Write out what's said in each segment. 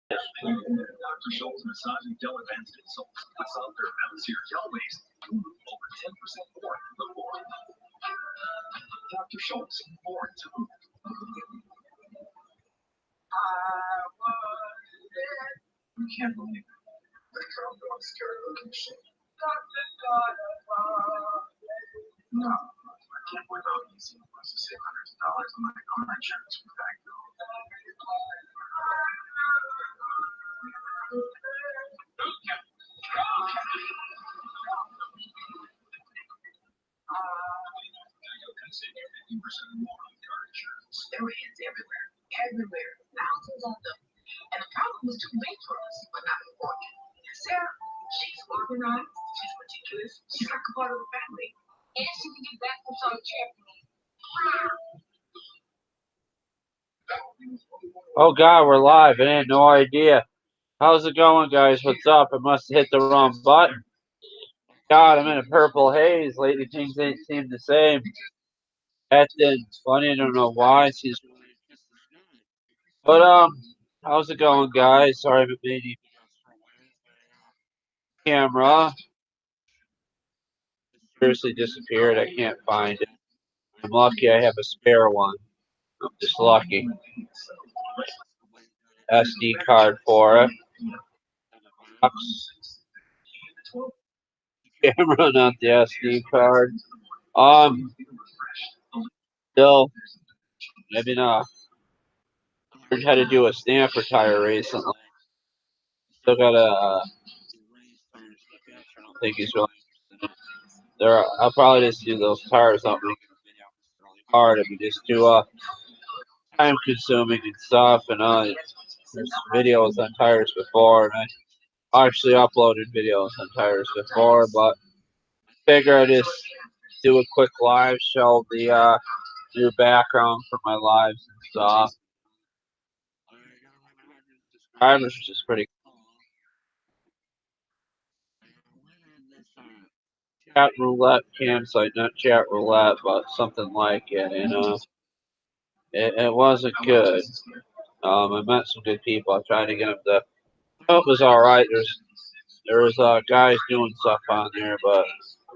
Dr. Scholl's massaging gel advanced insoles. Plus other bouncier gel waves. Over 10% more before. Dr. Scholl's more to move. I can't believe it. The girl going scared looking shit. No, I can't believe how easy it was to save hundreds of dollars on my car insurance with that girl. Save you 50% more on car insurance. There were ads everywhere. Everywhere. Thousands of them. And the problem was too late for us, but not important. Sarah, she's organized, she's meticulous, she's like a part of the family. And she can get back from some champion. Oh God, we're live. I had no idea. How's it going, guys? What's up? I must have hit the wrong button. God, I'm in a purple haze. Lately, things ain't seem the same. That's funny. I don't know why. But how's it going, guys? Sorry, I haven't made any camera. Seriously disappeared. I can't find it. I'm lucky I have a spare one. I'm just lucky. SD card for it. Camera, not the SD card. Still, maybe not. Learned how to do a stamp retire recently. Still gotta. I don't think he's really. I'll probably just do those tires. Not make it really hard. I mean, just do time consuming and stuff. And there's videos on tires before, and I actually uploaded videos on tires before, but figure I just do a quick live, show the new background for my lives and stuff. Subscribers, which is pretty cool. Chat roulette campsite, not chat roulette, but something like it. It wasn't good. I met some good people. I tried to get them to. Oh, it was all right. There was guys doing stuff on there, but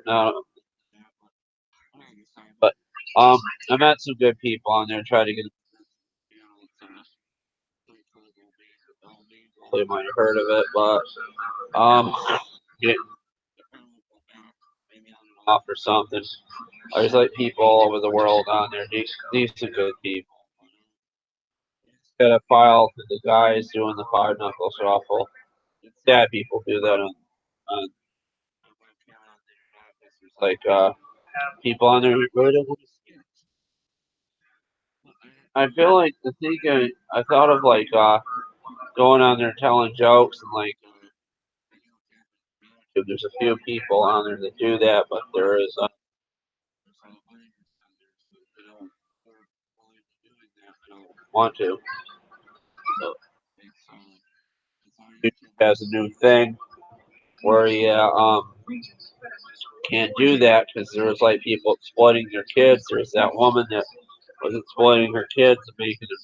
no. But I met some good people on there. Tried to get. You might have heard of it, but getting off or something. There's like people all over the world on there. Decent good people. Got a file to the guys doing the five knuckles shuffle. Sad people do that on like people on there. I feel like the thing I thought of like going on there telling jokes and like there's a few people on there that do that, but there is want to. So YouTube has a new thing where can't do that because there was like people exploiting their kids. There's that woman that was exploiting her kids and making them.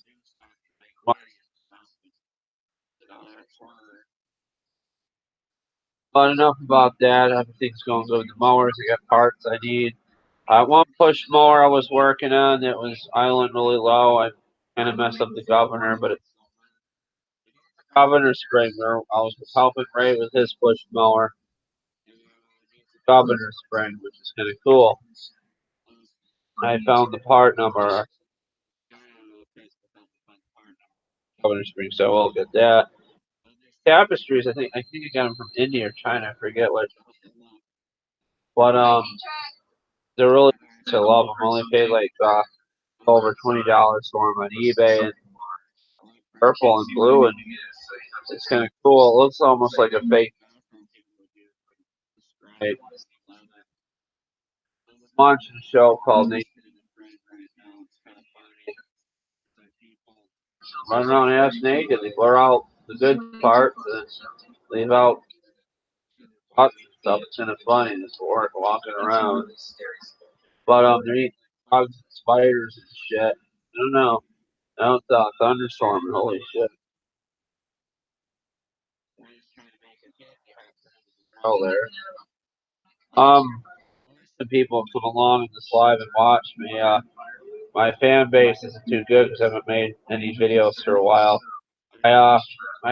But enough about that. Everything's going good with the mowers. I got parts I need. One push mower I was working on that was idling really low. I kind of messed up the governor, but it's governor Springer. I was helping Ray with his push mower. Governor Spring, which is kind of cool. I found the part number. Governor Spring, so we'll get that. Tapestries, I think I got them from India or China. I forget what. But they're really. I love them. Only paid like over $20 for them on eBay, and purple and blue, and it's kind of cool. It looks almost like a fake. Right. Launching a show called Naked Run Around Ass Naked. They blur out the good parts and leave out lots of stuff. It's kind of funny. It's work walking around. But they're eating bugs and spiders and shit. I don't know. Now it's thunderstorming. Holy shit. Oh, there. Some people come along in this live and watch me. My fan base isn't too good because I haven't made any videos for a while. I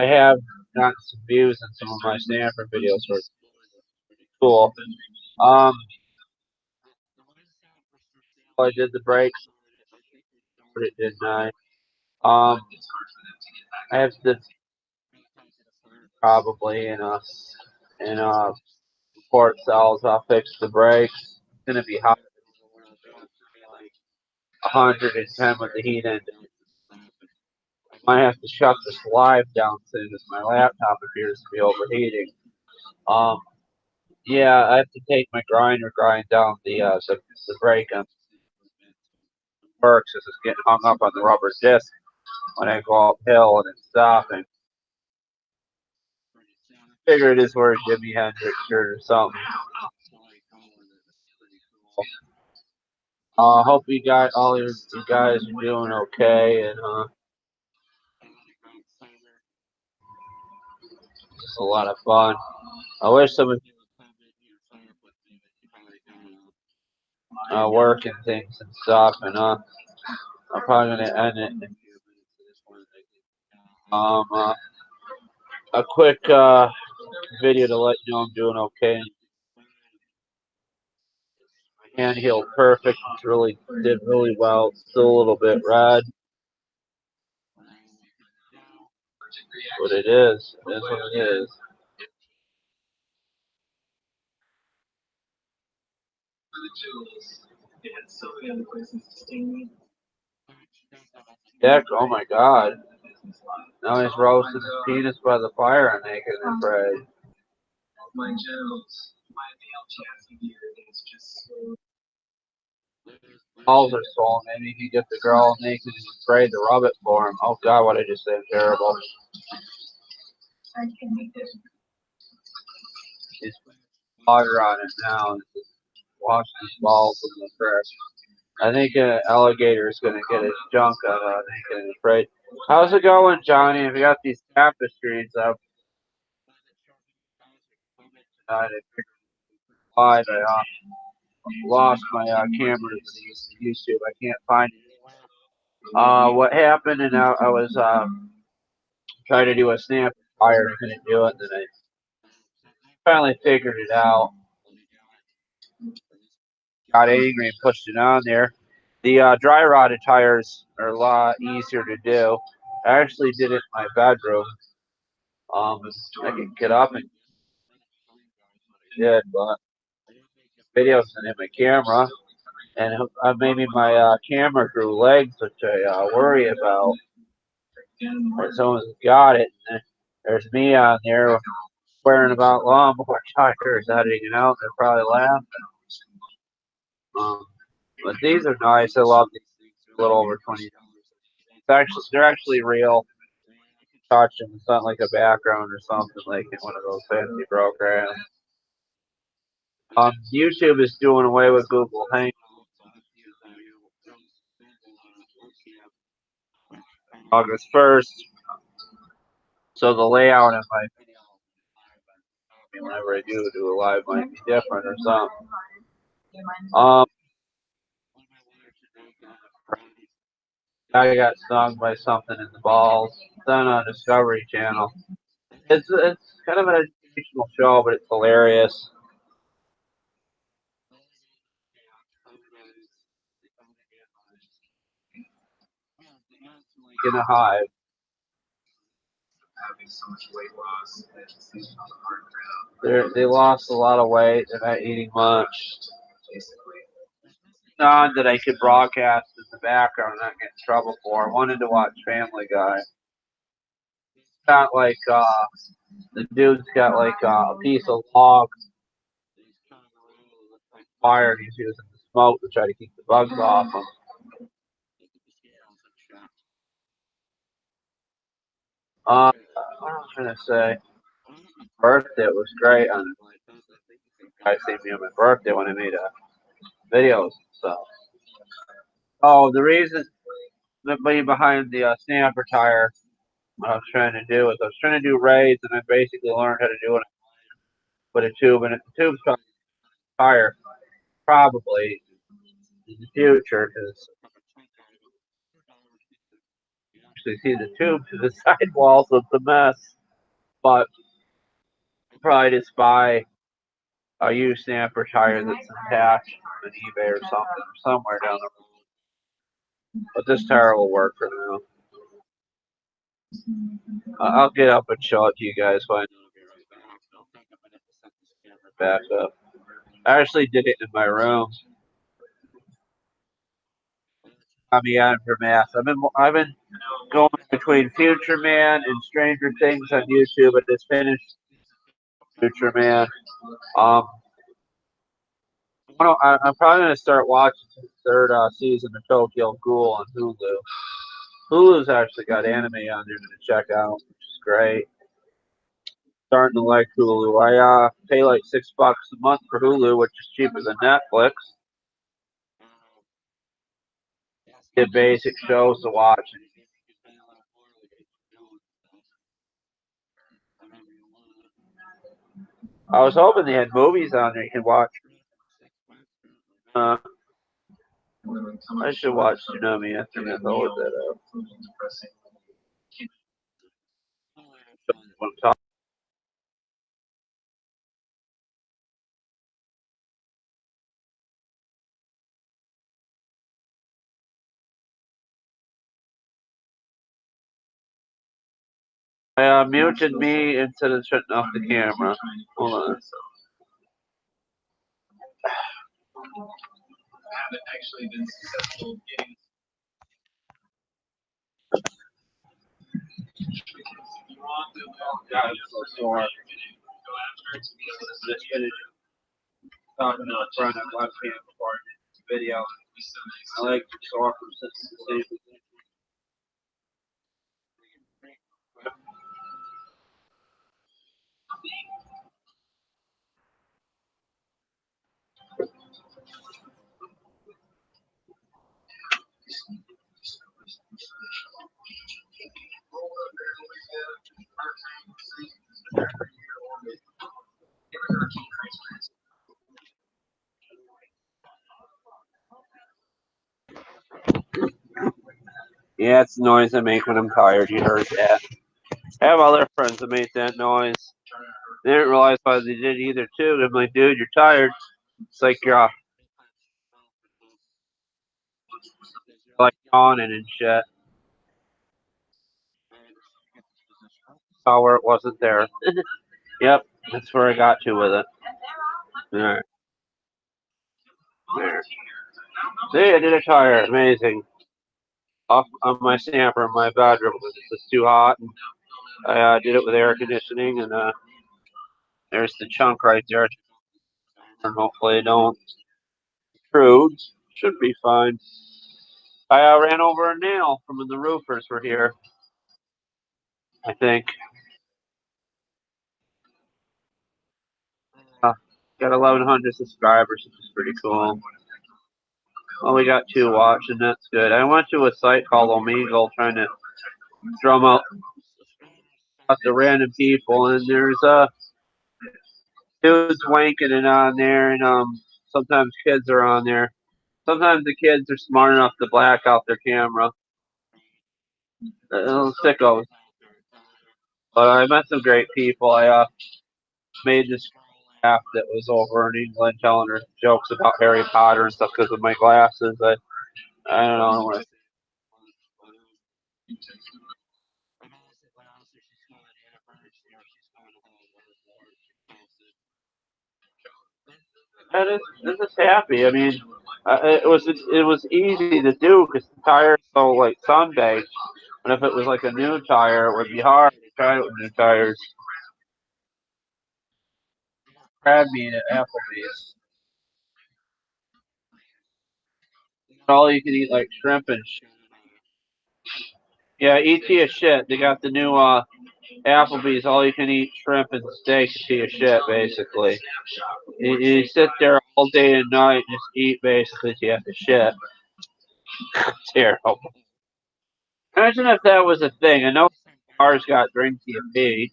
have gotten some views on some of my Stanford videos, which is cool. Um, I did the breaks, but it didn't I? Um, I have to probably in port cells. I'll fix the brakes. It's gonna be hot, 110 with the heat end. Might have to shut this live down soon as my laptop appears to be overheating. Um, yeah, I have to take my grinder, grind down the brake on works as it's getting hung up on the rubber disc when I go uphill and it's stopping. Figure it is where a Jimi Hendrix shirt or something. Hope you guys are doing okay and it's a lot of fun. I wish some of you work and things and stuff and I'm probably gonna end it in a quick video to let you know I'm doing okay. My hand healed perfect. It's really did really well. It's still a little bit red, but it is. It is what it is. Heck, oh my God. Now he's roasting his penis by the fire and naked and afraid. Balls are swollen. Maybe he can get the girl naked and afraid to rub it for him. Oh God, what I just said, terrible. He's water on it now and just wash his balls in the fresh. I think an alligator is going to get his junk out of naked and afraid. How's it going, Johnny? Have you got these tapestries up? I live. I lost my cameras on YouTube. I can't find it. What happened? And I was trying to do a snap fire. I couldn't do it. And then I finally figured it out. Got angry and pushed it on there. The dry rotted tires are a lot easier to do. I actually did it in my bedroom. I could get up and did, but videos in my camera, and maybe my camera grew legs, which I worry about. Or someone's got it. And there's me on there swearing about lawnmower tires not hanging out. They're probably laughing. Um, but these are nice. I love these things. They're a little over $20. They're actually real. Touch them. It's not like a background or something like in one of those fancy programs. YouTube is doing away with Google Hangouts August 1st. So the layout of my whenever I do a live might be different or something. I got stung by something in the balls. It's on Discovery Channel. It's kind of an educational show, but it's hilarious. In a hive. They lost a lot of weight. They're not eating much. None that I could broadcast in the background and not get in trouble for. I wanted to watch Family Guy. Got like the dude's got like a piece of log fire and he's using the smoke to try to keep the bugs off him. What was I gonna say? Birthday was great. And I see me on my birthday when I made videos and stuff. Oh, the reason the being behind the snapper tire what I was trying to do is I was trying to do raids, and I basically learned how to do it with a tube, and the tube's going to fire probably in the future because you actually see the tube to the sidewall, so it's a mess. But probably just buy a used snapper tire that's attached on eBay or something, somewhere down the road. But this tire will work for now. I'll get up and show it to you guys when I back up. I actually did it in my room. I'm beyond for math. I've been going between Future Man and Stranger Things on YouTube. I just finished Future Man. Um, I'm probably gonna start watching the third season of Tokyo Ghoul on Hulu. Hulu's actually got anime on there to check out, which is great. Starting to like Hulu. I pay like $6 a month for Hulu, which is cheaper than Netflix. Get basic shows to watch. I was hoping they had movies on there you can watch. Uh, I should watch Tsunami Aftermath. I'll look that up. I muted me instead of shutting off the camera. Hold on. Haven't actually been successful getting. God, I'm so sore. Just finished talking to a friend on webcam before I did this video. My legs are sore from sitting in the same position. Yeah, it's the noise I make when I'm tired. You heard that. I have other friends that make that noise. They didn't realize why they did either too. I'm like, dude, you're tired. It's like you're like yawning and shit. Saw where it wasn't there. Yep, that's where I got to with it. Alright. There. See, I did a tire. Amazing. Off on my snapper in my bedroom because it was too hot. And I did it with air conditioning, and there's the chunk right there. And hopefully, it don't intrude. Should be fine. I ran over a nail from when the roofers were here. I think. Got 1,100 subscribers, which is pretty cool. Well, we got 2 watching. That's good. I went to a site called Omegle trying to drum out the random people, and there's dudes wanking it on there, and sometimes kids are on there. Sometimes the kids are smart enough to black out their camera. Little sickos. But I met some great people. I made this laugh that was over in England telling her jokes about Harry Potter and stuff because of my glasses. I don't know what that is. This is happy. I mean, it was easy to do because the tire's so like sun baked. And if it was like a new tire, it would be hard to try it with new tires. Crab meat at Applebee's. All you can eat like shrimp and yeah, ET is shit. They got the new Applebee's all you can eat shrimp and steak to shit basically. You sit there all day and night and just eat basically till you have to shit. Terrible. Imagine if that was a thing. I know Car's got drink TP.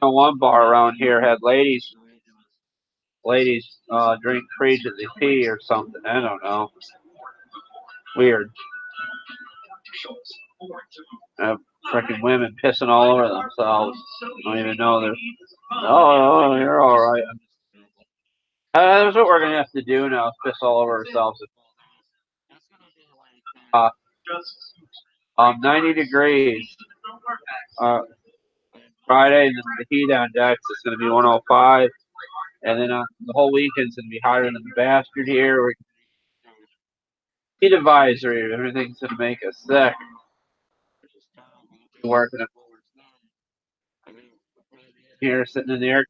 One bar around here had ladies drink free to the tea or something. I don't know. Weird. Freaking women pissing all over themselves. Don't even know they're. Oh, you're all right. That's what we're gonna have to do now. Is piss all over ourselves. Uh, 90 degrees. Uh, Friday, the heat index is gonna be 105, and then the whole weekend's gonna be hotter than the bastard here. Heat advisory. Everything's gonna make us sick. Working here, sitting in the air.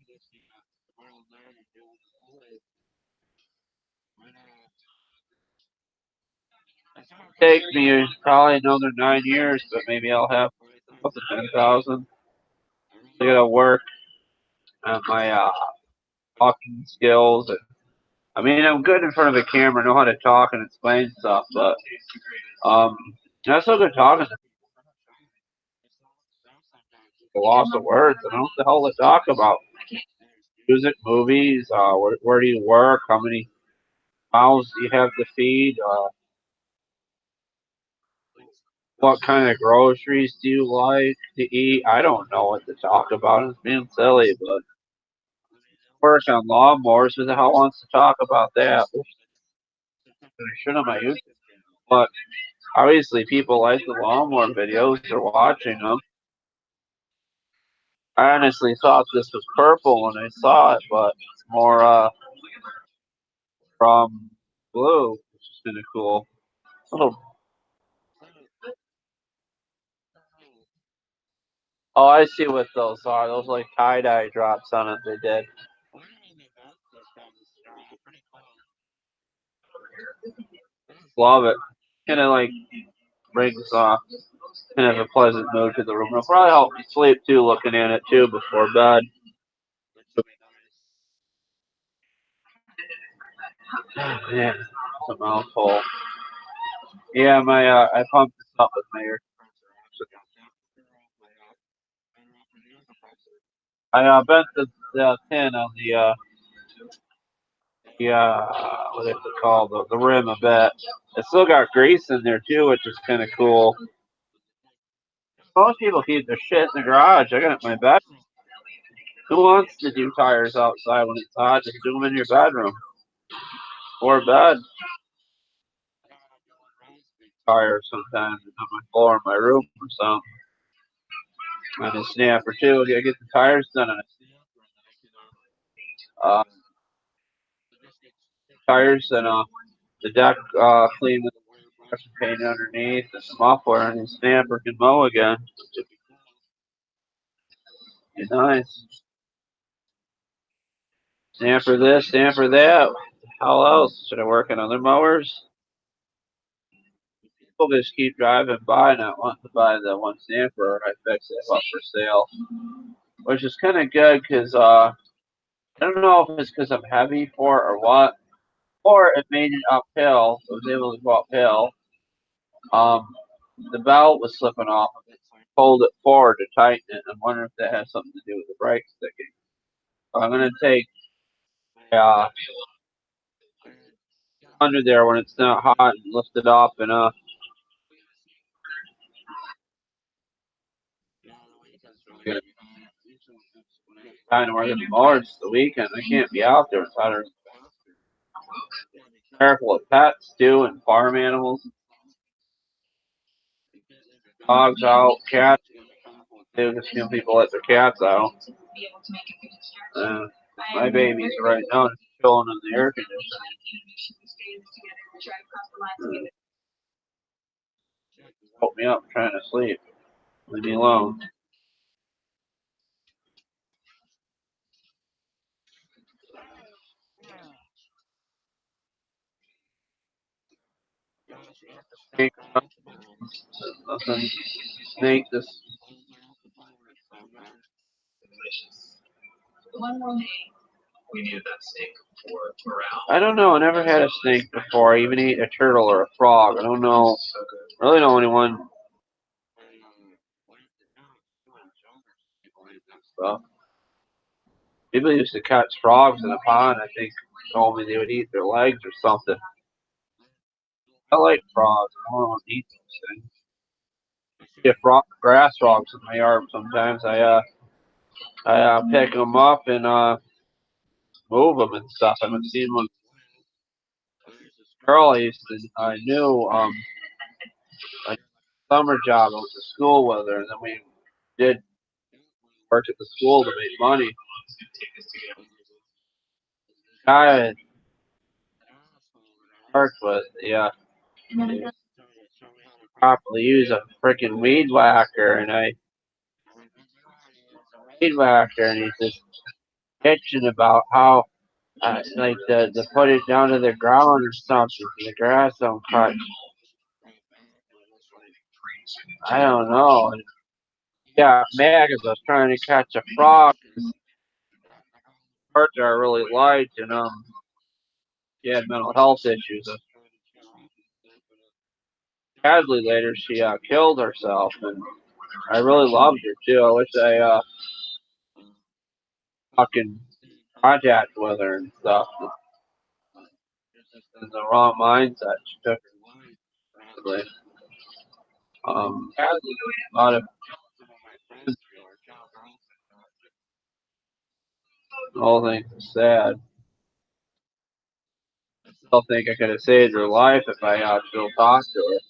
Take me probably another 9 years, but maybe I'll have up to 10,000. I gotta work on my talking skills. I mean, I'm good in front of a camera, know how to talk and explain stuff, but um, I'm still good talking. The loss of words. I don't know what the hell to talk about. Music, movies. Where do you work? How many mouths do you have to feed? What kind of groceries do you like to eat? I don't know what to talk about. It's being silly, but work on lawnmowers. Who the hell wants to talk about that? I should have my YouTube. But obviously, people like the lawnmower videos. They're watching them. I honestly thought this was purple when I saw it, but it's more from blue, which is kind of cool. Oh, oh, I see what those are. Those like tie dye drops on it. They did. Love it. Kind of like brings kind of a pleasant mood to the room. It'll probably help me sleep too, looking in it too before bed. Yeah, it's a mouthful. Yeah, my I pumped this up with my ear. I bent the pin on the what is it called, the rim a bit. It still got grease in there too, which is kind of cool. Most people keep their shit in the garage. I got it in my bed. Who wants to do tires outside when it's hot? Just do them in your bedroom or bed. Tires sometimes on my floor in my room or something. And a snapper too. I get the tires done on it. Tires and the deck clean with brush and paint underneath and the muffler, and the snapper can mow again. Be nice. Snapper this, snapper that. How else? Should I work on other mowers? People just keep driving by not wanting to buy the one snapper I fixed it up for sale, which is kind of good because I don't know if it's because I'm heavy for it or what, or it made it uphill. So I was able to go uphill. Um, the belt was slipping off of it, so I pulled it forward to tighten it. I'm wondering if that has something to do with the brake sticking. So I'm gonna take uh, under there when it's not hot and lift it up and kind of work at the mower. It's the weekend. I can't be out there. It's hotter. Careful with pets too and farm animals, dogs out, cats too. Because people let their cats out. Uh, my baby's right now just chilling in the air conditioner. Woke me up trying to sleep. Leave me alone. Snake, nothing. Snake this. We needed that snake for morale. I don't know. I never had a snake before. I even ate a turtle or a frog. I don't know. Really know anyone. Stuff. People used to catch frogs in a pond. I think told me they would eat their legs or something. I like frogs. I don't want to eat those things. I see grass frogs in my yard sometimes. I pick them up and move them and stuff. I haven't seen one. Girl I knew a summer job. I went to school with her, and then we did work at the school to make money. Guy I worked with, yeah, properly use a freaking weed whacker, and weed whacker, and he's just bitching about how like the put it down to the ground or something, the grass don't cut. I don't know. And he got mad because I was trying to catch a frog. Partner I really liked, and she had mental health issues. Sadly, later she killed herself, and I really loved her too. I wish I fucking contact with her and stuff. In the wrong mindset, she took her life. A lot of the whole thing is sad. I still think I could have saved her life if I still talked to her.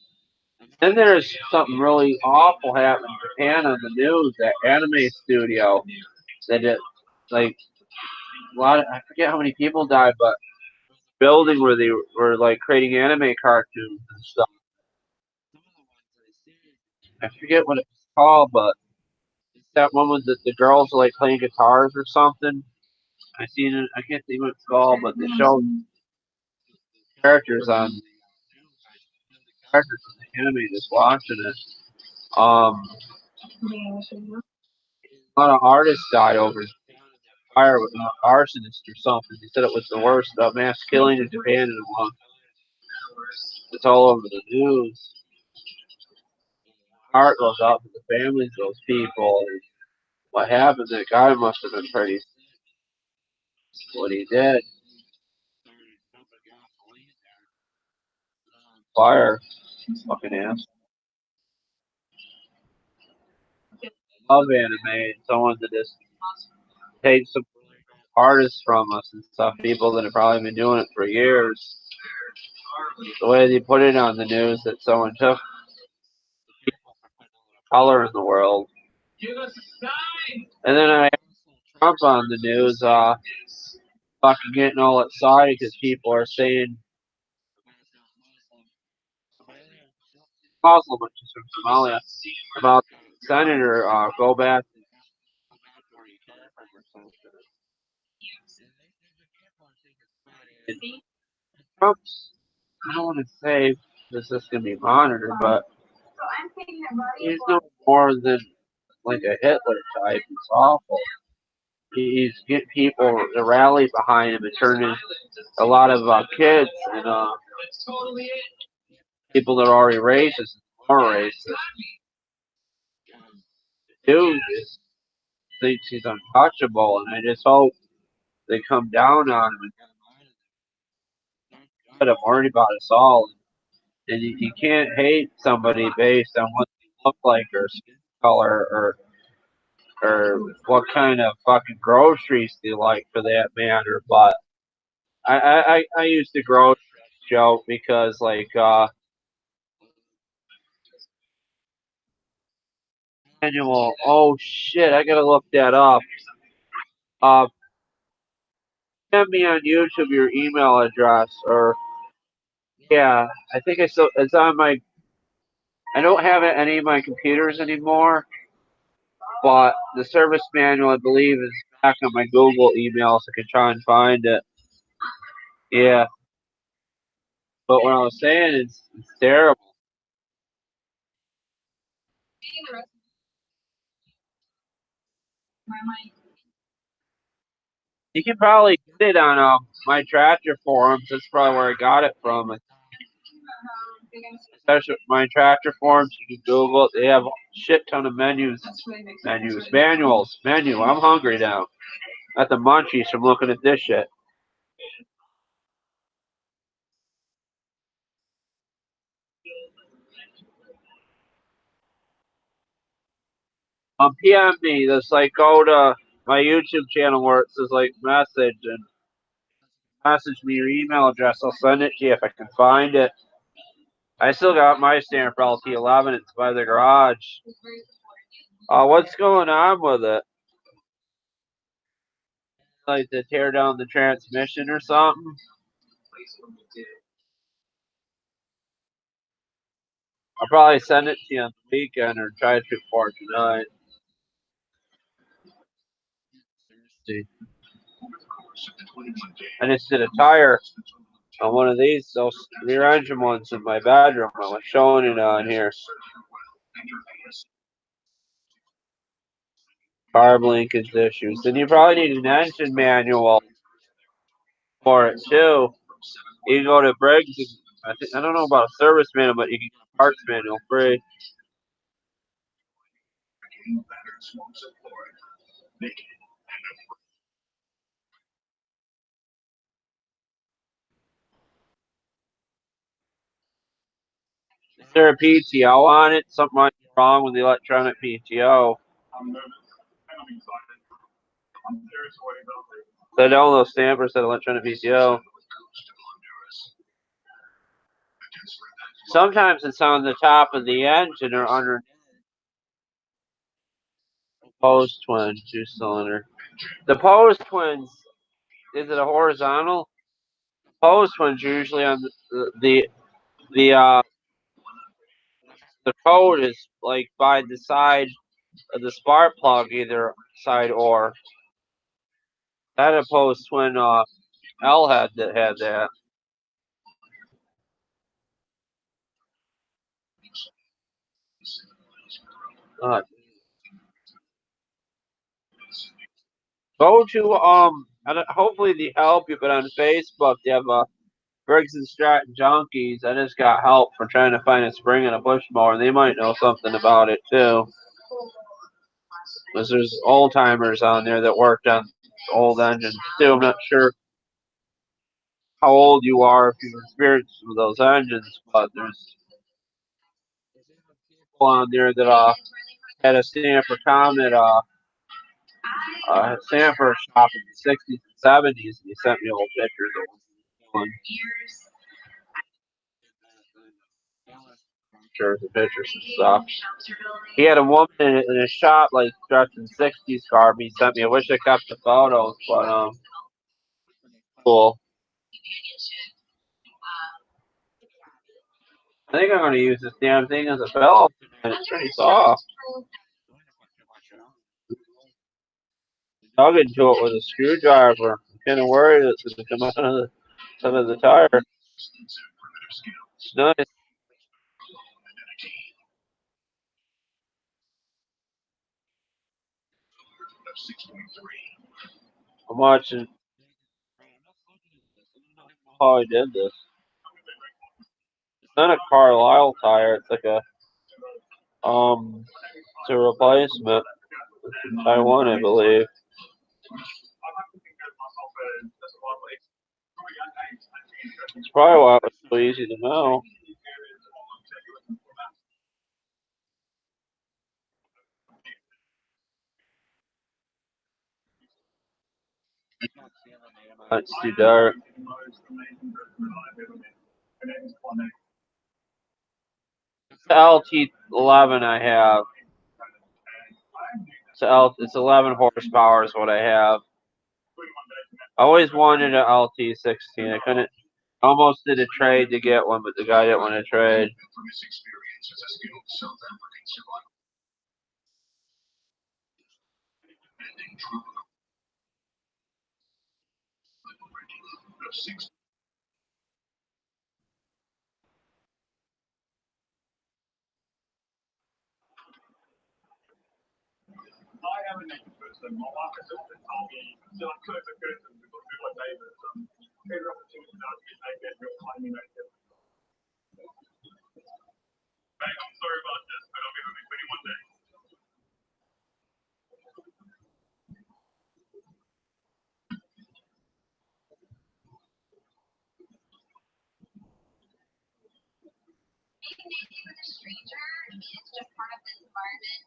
Then there's something really awful happened in Japan on the news. That anime studio that did like a lot. I forget how many people died, but building where they were like creating anime cartoons and stuff. I forget what it's called, but that one was that the girls were like playing guitars or something. I seen it. I can't think what it's called, but they showed characters on characters in the anime just watching it. A lot of artists died over fire with an arsonist or something. They said it was the worst mass killing in Japan in a month. It's all over the news. Heart goes out to the families of those people. And what happened? That guy must have been pretty sick. What he did. Fire. Fucking ass. Love anime. Someone to just take some artists from us and stuff. People that have probably been doing it for years. The way they put it on the news that someone took color in the world. And then I had Trump on the news, fucking getting all excited because people are saying Muslim, which is from Somalia, about senator go back and Trump's. I don't want to say this is going to be monitored, but he's no more than like a Hitler type. He's awful. He's getting people to rally behind him and turning a lot of kids and people that are already racist more racist. Dude just thinks he's untouchable, and I just hope they come down on him and get him worried about us all. And you can't hate somebody based on what they look like or skin color or what kind of fucking groceries they like for that matter. But I use the grocery joke because like annual. Oh shit! I gotta look that up. Uh, send me on YouTube your email address or yeah. I think I still it's on my. I don't have it on any of my computers anymore, but the service manual I believe is back on my Google email, so I can try and find it. Yeah, but what I was saying is it's terrible. You can probably get it on my tractor forums. That's probably where I got it from. Especially my tractor forums, you can Google it. They have a shit ton of manuals. I'm hungry now. Got the munchies from looking at this shit. PM me. That's like go to my YouTube channel where it says like message and message me your email address. I'll send it to you if I can find it. I still got my stamp for LT11. It's by the garage. What's going on with it? Like to tear down the transmission or something? I'll probably send it to you on the weekend or try to for tonight. I just did a tire on one of those rear engine ones in my bedroom. I was showing it on here. Carb linkage issues. Then you probably need an engine manual for it too. You can go to Briggs. I don't know about a service manual, but you can get a parts manual free. Is there a PTO on it? Something might be wrong with the electronic PTO. So all those stampers said electronic PTO. Sometimes it's on the top of the engine or under Pose twin 2-cylinder. The Pose twins, is it a horizontal? Pose twins usually on the the code is like by the side of the spark plug, either side or. That a Pose twin L had that. Uh, Go to hopefully they help you, but on Facebook they have Briggs and Stratton Junkies. I just got help for trying to find a spring in a bush mower. They might know something about it too. Because there's old timers on there that worked on old engines too. I'm not sure how old you are if you've experienced with those engines, but there's people on there that had a Stanford Comet Stanford shop in the 60s and 70s, and he sent me old pictures of one. Pictures and pictures and stuff. He had a woman in his shop, like dressed in '60s garb. He sent me. I wish I kept the photos, but cool. I think I'm gonna use this damn thing as a pillow. It's pretty soft. Dug into it with a screwdriver. I'm kind of worried it's gonna come out of the tire. It's nice. I'm watching how I did this. It's not a Carlisle tire. It's like it's a replacement. It's from Taiwan, I believe. It's probably why it was so easy to know. It's too dark. It's the LT11 I have. It's 11 horsepower is what I have. I always wanted an LT16. I couldn't. Almost did a trade to get one, but the guy didn't want to trade.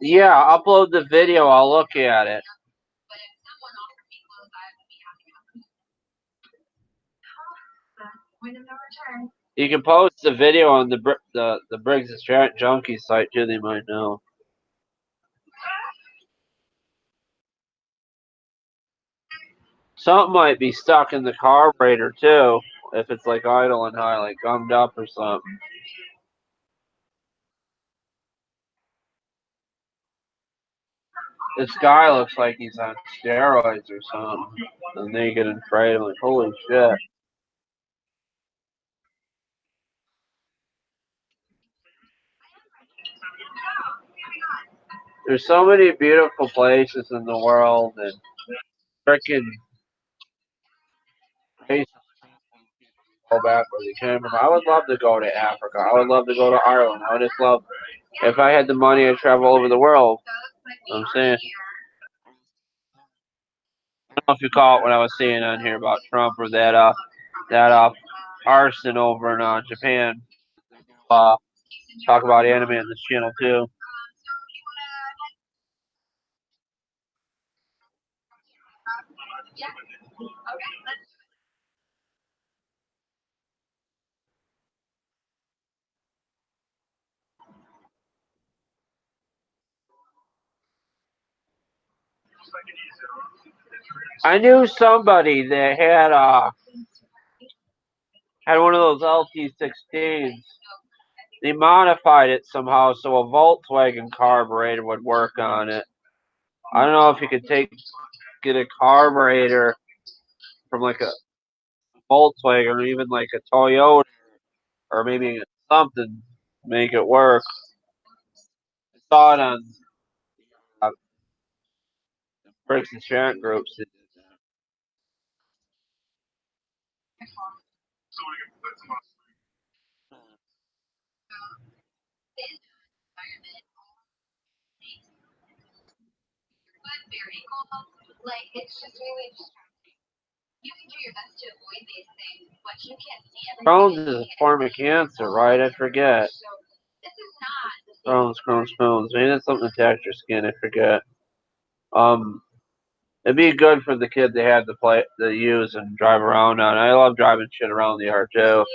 Yeah, upload the video. I'll look at it. You can post the video on the Briggs and Stratton Junkie site too. They might know. Something might be stuck in the carburetor too, if it's like idle and high, like gummed up or something. This guy looks like he's on steroids or something. The naked and afraid. I'm like, holy shit. There's so many beautiful places in the world, and freaking places go back where they came from. I would love to go to Africa. I would love to go to Ireland. I would just love, if I had the money, I'd travel over the world. You know what I'm saying? I don't know if you caught what I was saying on here about Trump or that arson over in Japan. Talk about anime on this channel too. I knew somebody that had one of those LT16s. They modified it somehow so a Volkswagen carburetor would work on it. I don't know if you could get a carburetor from like a Volkswagen or even like a Toyota or maybe something to make it work. I saw it on uh, Bricks and Shank groups. Crohn's is a form of cancer, right? I forget. Crohn's. Maybe that's something to attach your skin. I forget. Um, it'd be good for the kid to have to use and drive around on. I love driving shit around the yard too.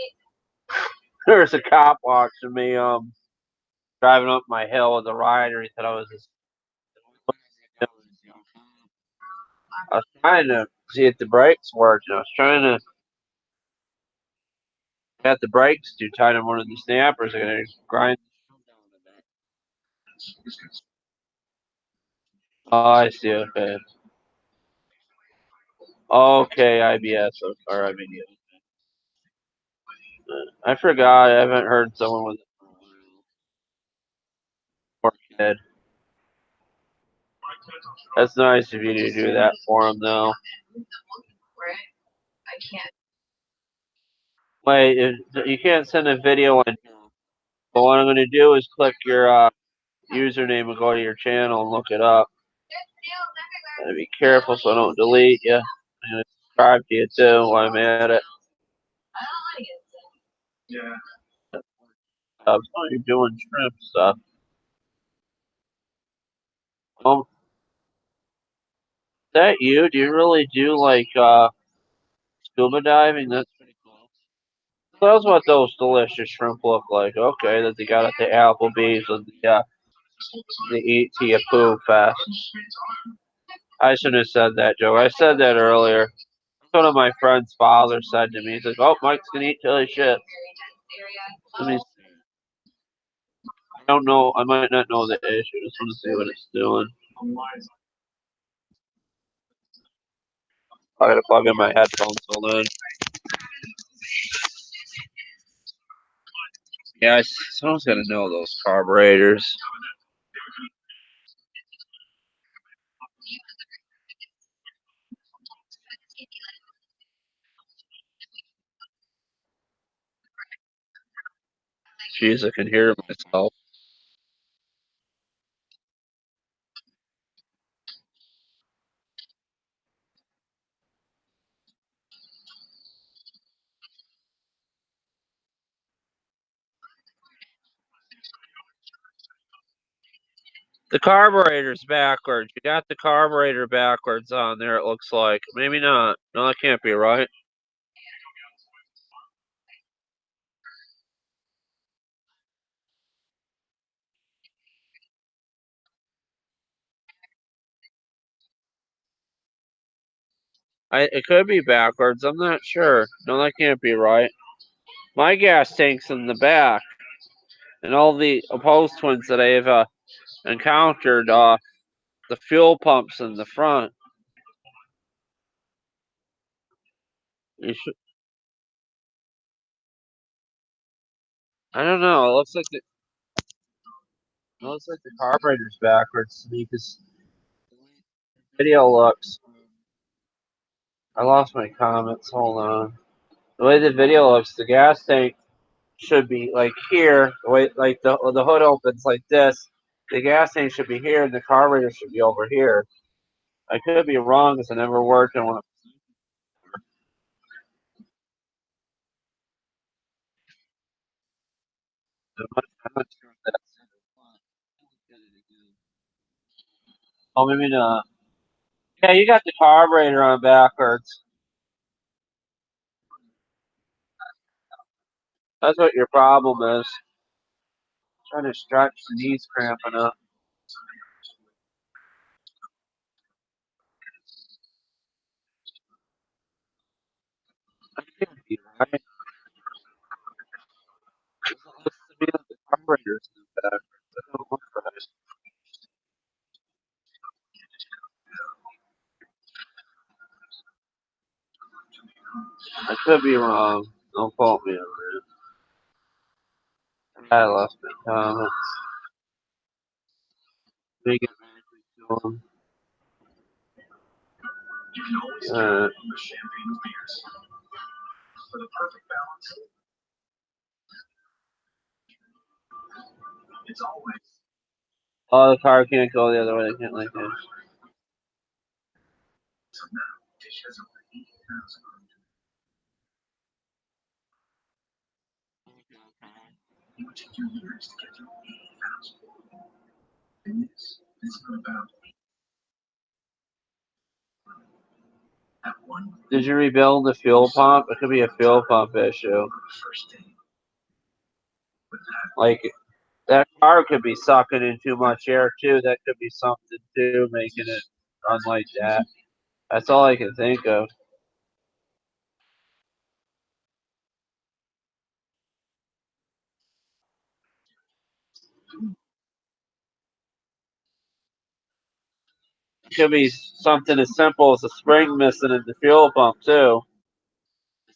There's a cop watching me driving up my hill with a rider. He said I was trying to see if the brakes worked. And I was trying to get the brakes too tight on one of the snappers. They're gonna grind. Oh, I see. Okay. Okay, IBS or IBS. I forgot. I haven't heard someone with a poor kid. That's nice of you to do that for him, though. Wait, you can't send a video in. But what I'm going to do is click your username and go to your channel and look it up. Gotta be careful so I don't delete you. I'm going to subscribe to you too while I'm at it. So you're doing shrimp stuff. Is that you? Do you really do like scuba diving? That's pretty cool. So that's what those delicious shrimp look like. Okay, that they got at the Applebee's with the Eat to Your Poo Fest. I shouldn't have said that, Joe. I said that earlier. One of my friend's father said to me, he's like, "Oh, Mike's gonna eat till he shit." I mean, I don't know. I might not know the issue. Just want to see what it's doing. I gotta plug in my headphones. Hold on. Yeah, someone's gotta know those carburetors. Jeez, I can hear myself. The carburetor's backwards. You got the carburetor backwards on there, it looks like. Maybe not. No, that can't be right. It could be backwards. I'm not sure. No, that can't be right. My gas tank's in the back. And all the opposed twins that I've encountered, the fuel pump's in the front. I don't know. It looks like the carburetor's backwards to me because video looks. I lost my comments. Hold on. The way the video looks, the gas tank should be like here. The way like the hood opens like this. The gas tank should be here, and the carburetor should be over here. I could be wrong because I never worked on one. I'm not sure if that's. Oh, maybe not. Yeah, you got the carburetor on backwards. That's what your problem is. Trying to stretch, the knees cramping up. Can't be right. It looks to me like the carburetor's in the back. That don't look right. I could be wrong. Don't quote me on that. I lost my comments. Big advantage to them. Uh, oh, the car can't go the other way. They can't like that. Did you rebuild the fuel pump? It could be a fuel pump issue. Like that car could be sucking in too much air too. That could be something too, making it run like that. That's all I can think of. It could be something as simple as a spring missing in the fuel pump too.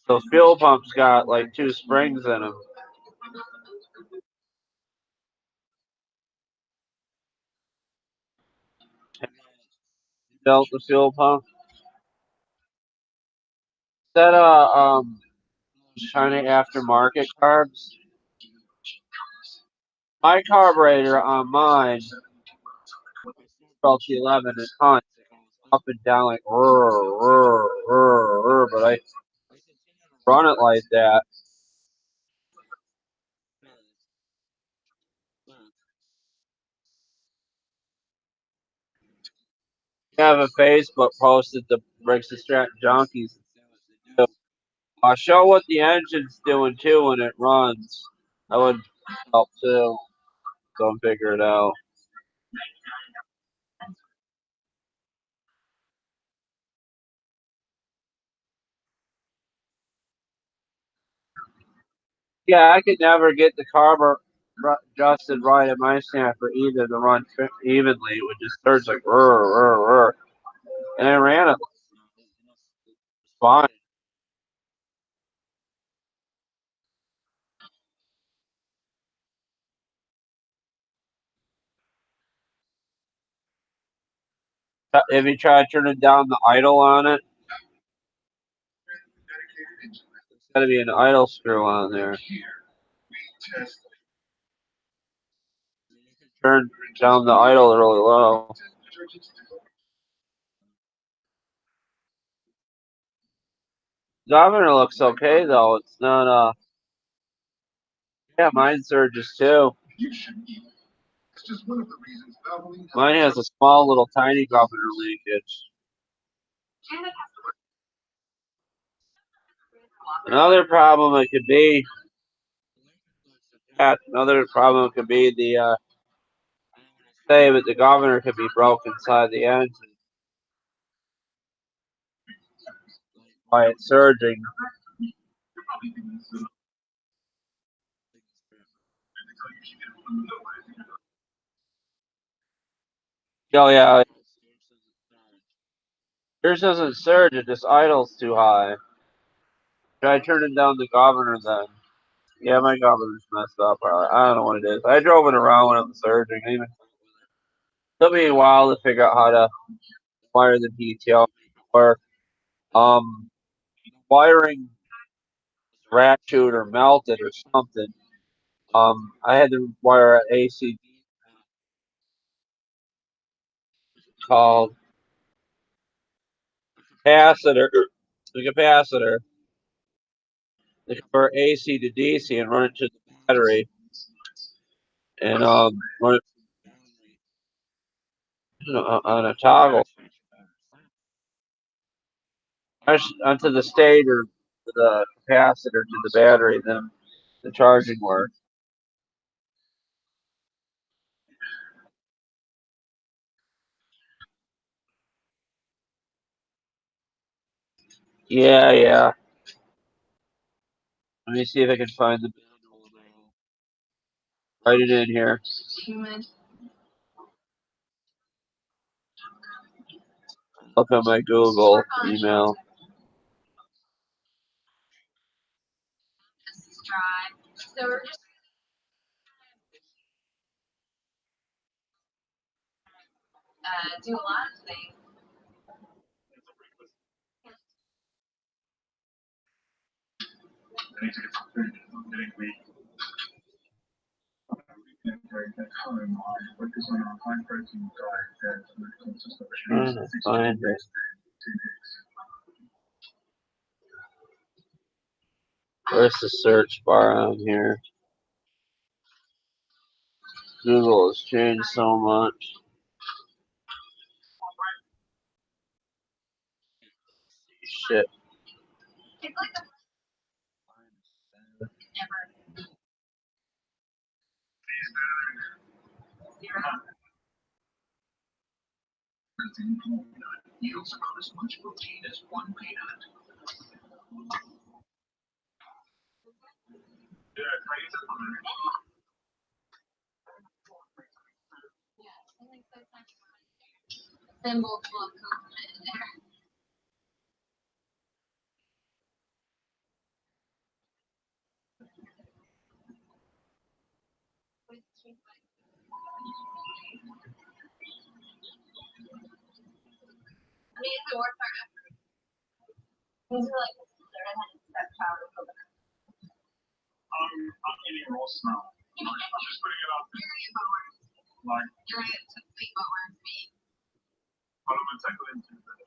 Those fuel pumps got like two springs in them. Built the fuel pump. That China aftermarket carbs. My carburetor on mine, the 11 it hunts. It goes up and down like but I run it like that. I have a Facebook posted the Bricks and Strat Junkies. I'll show what the engine's doing too when it runs. I would help too. Go and figure it out. Yeah, I could never get the carb adjusted right at my stand for either to run evenly. It would just surge like and I ran it fine. If you try turning down the idle on it, there's got to be an idle screw on there. Turn down the idle really low. Governor looks okay though. It's not yeah, mine surges too. Mine has a small little tiny governor leakage. Another problem it could be the say that the governor could be broke inside the engine by it surging. Oh yeah, yours doesn't surge, it just idles too high. Try turning down the governor then. Yeah, my governor's messed up. I don't know what it is. I drove it around when it was surging. Even took me a while to figure out how to wire the detail or wiring ratchet or melted or something. I had to wire an AC called capacitor, the capacitor, to convert AC to DC and run it to the battery and run it on a toggle onto the stator, the capacitor to the battery, then the charging works. Yeah, yeah. Let me see if I can find the write it in here. Look at my Google email. Do a lot of things. Trying to find it. Where's the search bar on here? Google has changed so much. Shit. Symbol full of compliment in there. I mean, it's the worst part ever. These are like third and stepchild of coconut. I'm eating raw smell. Just putting it up. You're gonna get to sleep over me. I'm gonna take it into the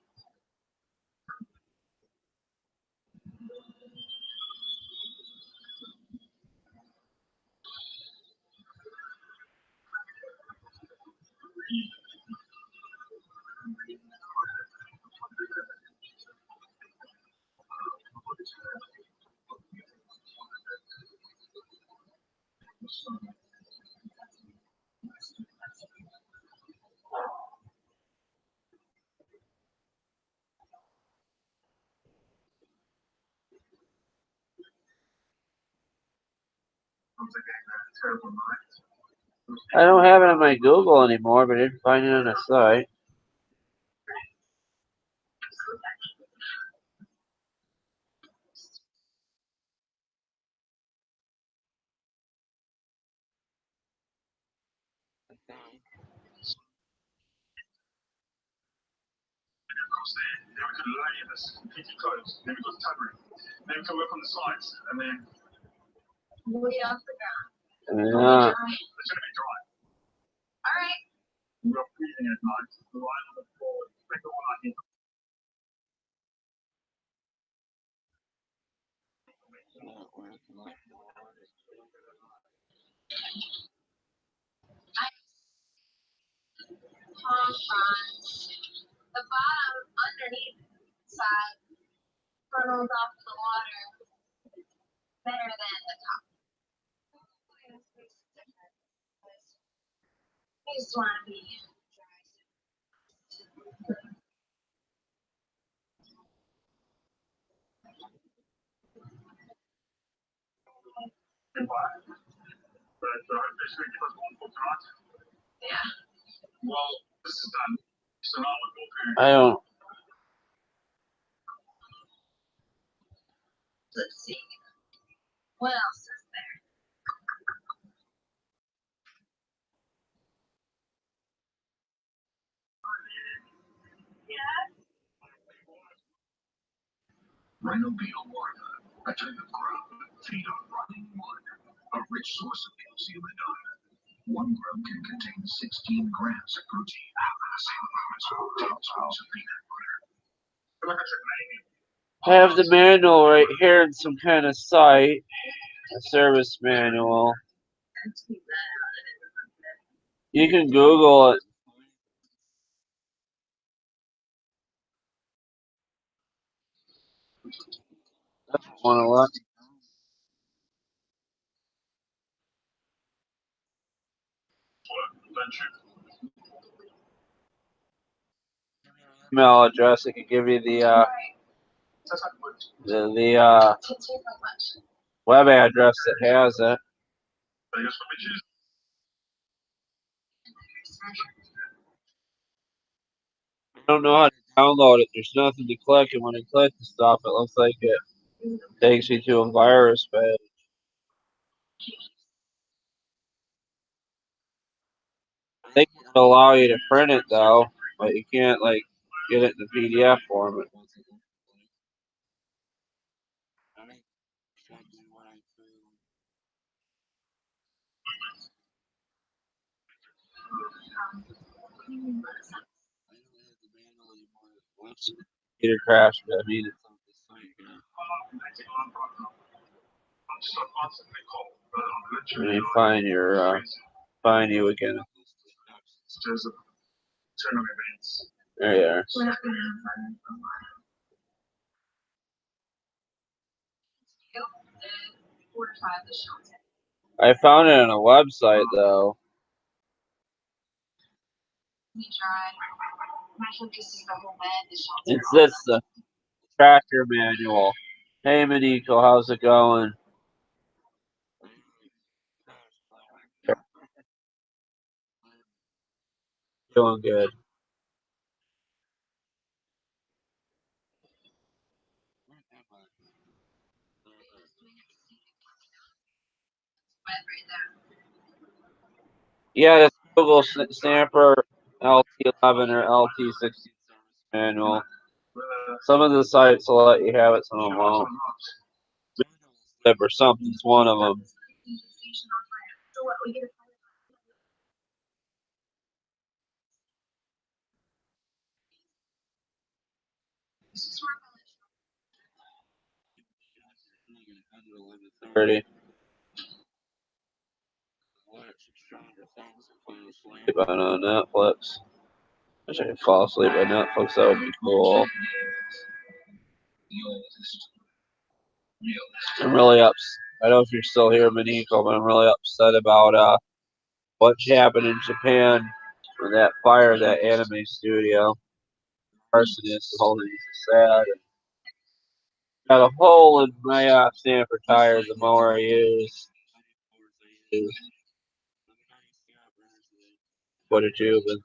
I don't have it on my Google anymore, but I didn't find it on the site. then we could lay this completely closed. Then we could cover it. Then we could work on the sides and then lay off the ground. Yeah. It's gonna be dry. The bottom underneath side funnels off the water better than the top. I just want to be yeah. I don't. Let's see. What else is there? Rhino beetle larva, a type of grub, feed on rotting wood, a rich source of calcium and iron. One grub can contain 16 grams of protein, the same amount as 4 tablespoons of peanut butter. I have the manual right here in some kind of site, a service manual. You can Google it. Want to look? Email address. I can give you the web address that has it. I don't know how to download it. There's nothing to click, and when I click the stuff, it looks like it takes you to a virus page. I think it'll allow you to print it though, but you can't like get it in the PDF format. Computer crashed, but I mean it's on the site here. Let me find you again. There you are. I found it on a website though. It's this tractor manual. Hey Maniko, how's it going? Doing good. Yeah, that's Google Stamper LT11 or LT16 manual. Some of the sites will let you have it, some of them won't. Or something's one of them. Pretty. On Netflix. I wish I could fall asleep on Netflix. That would be cool. I'm really upset. I don't know if you're still here, Maniko, but I'm really upset about what's happened in Japan with that fire, that anime studio. Arsonist, the whole thing is sad. Got a hole in my Stanford tires the mower I use. Put a tube in.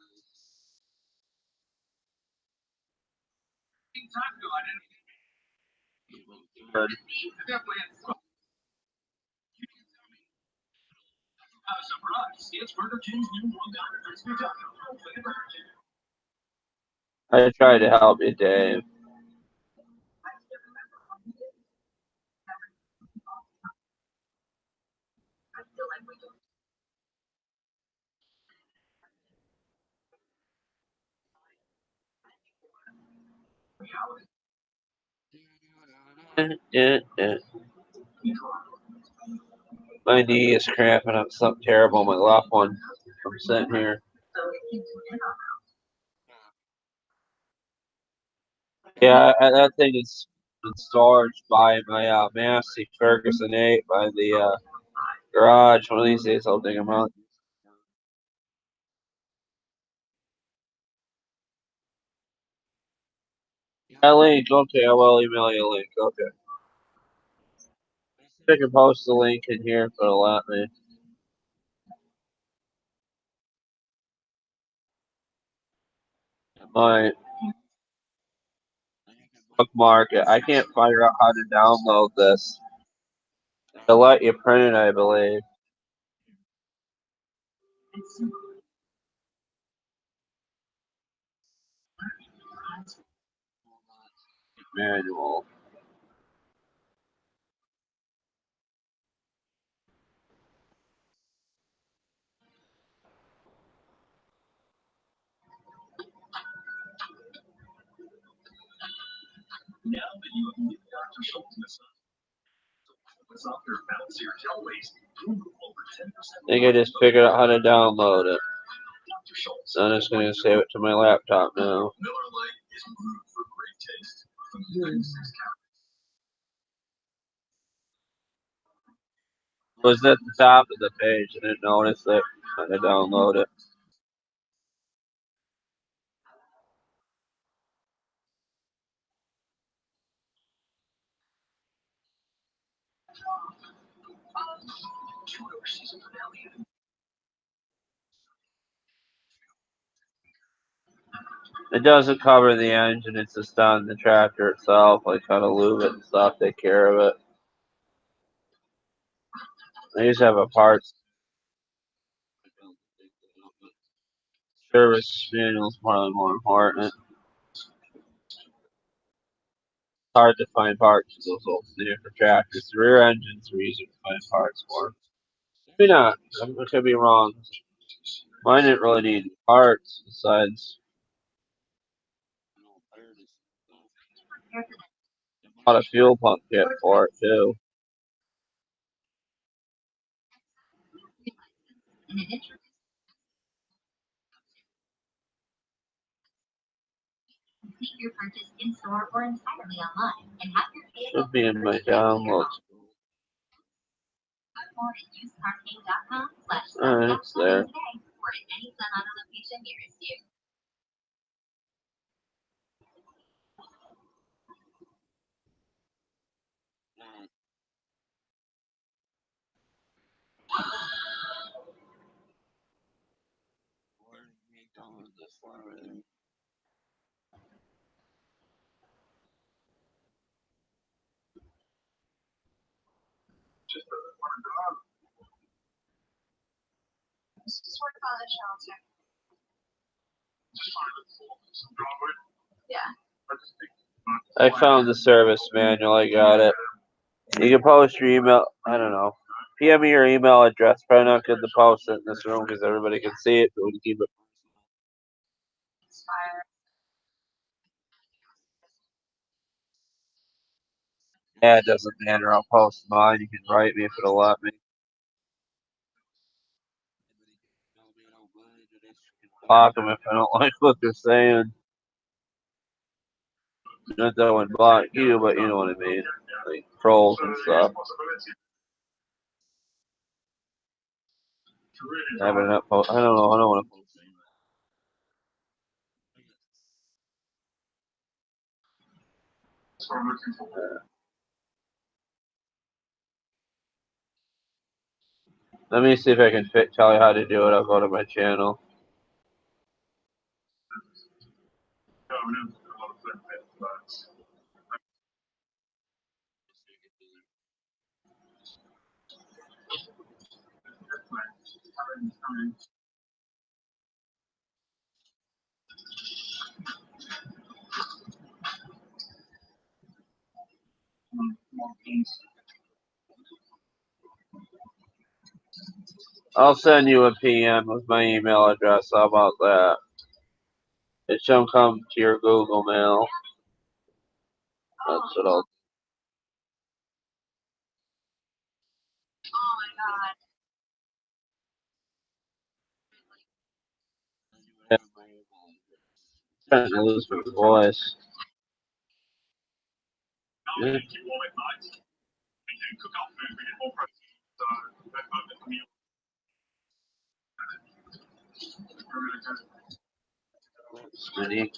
I tried to help you, Dave. My knee is cramping up something terrible. My left one. I'm sitting here. Yeah, that thing is in storage by my Massey Ferguson 8 by the garage. One of these days I'll dig them out. A link, okay, I will email you a link, okay. I can post the link in here if it'll let me. Might bookmark it. I can't figure out how to download this. They'll let you print it, I believe. Manual. I think I just figured out how to download it. So I'm just going to save it to my laptop now. Was at the top of the page. I didn't notice it. I had to download it. It doesn't cover the engine, it's just on the tractor itself, like how to lube it and stuff, take care of it. I used to have a parts service manual is probably more important. It's hard to find parts for those old for tractors. The rear engines are easier to find parts for. Maybe not. I could be wrong. Mine didn't really need parts besides a lot of fuel pump kit for it too. Should be in my downloads. Alright, it's there. I found the service manual. I got it. You can post your email. I don't know. PM me your email address. Probably not good to post it in this room because everybody can see it. But we can keep it. Yeah, it doesn't matter. I'll post mine. You can write me if it'll let me. Block them if I don't like what they're saying. Not that I would block you, but you know what I mean. Like trolls and stuff. Having that post. I don't know. I don't want to post. Let me see if I can tell you how to do it. I'll go to my channel. I'll send you a PM with my email address. How about that? It shall come to your Google Mail. That's what I'll Oh my god. do. Trying to lose my voice. Yeah. Smitty.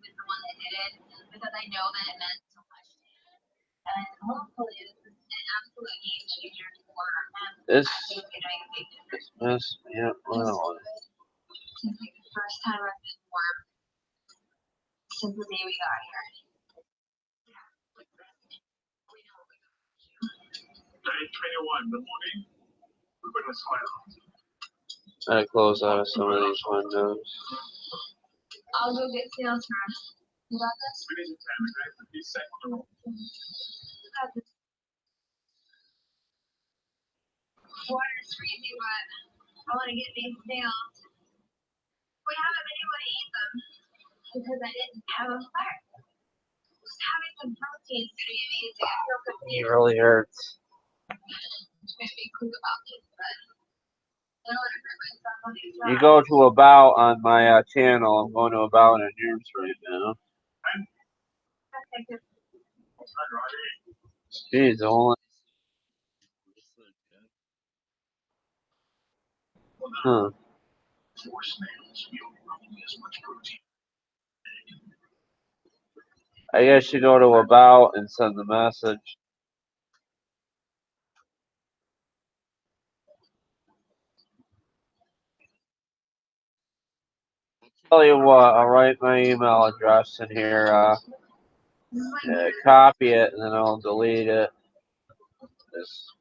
Was the one that did it because I know that it meant so much to him. And hopefully this is an absolute game changer for him. This He's doing a big difference. messed me up. Well, Since like the first time I've been warm since the day we got here. I close out of some of these windows. I'll go get sales first. You got this? You got this. Water's freezing, but I want to get these sales. We haven't been able to eat them because I didn't have a fire. Just having some protein is pretty amazing. I feel good. It really hurts. Trying to be quick about this, but I don't want to hurt myself on these You rods. go to About on my channel. I'm going to About on yours right now. Jeez, only. Huh. I guess you go to About and send the message. Tell you what, I'll write my email address in here. Copy it, and then I'll delete it. Just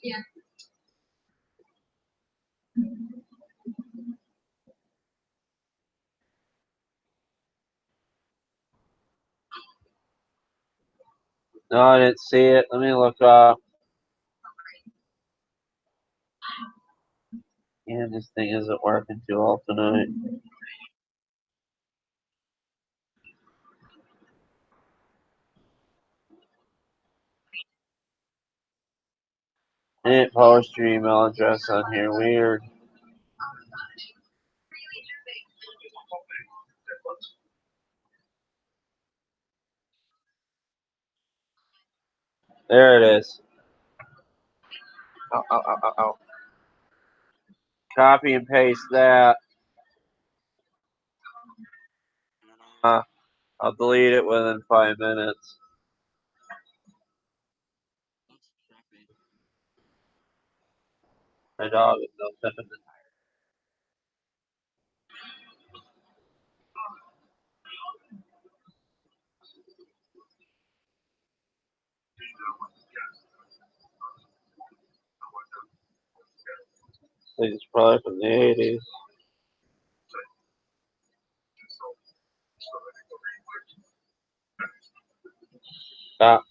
Yeah. no, I didn't see it. Let me look up. Yeah, this thing isn't working too well tonight. I didn't post your email address on here. Weird. There it is. Ow, ow, ow, ow, ow. Copy and paste that. I'll delete it within 5 minutes. My dog is no fun. It's probably from the 80s. Ah.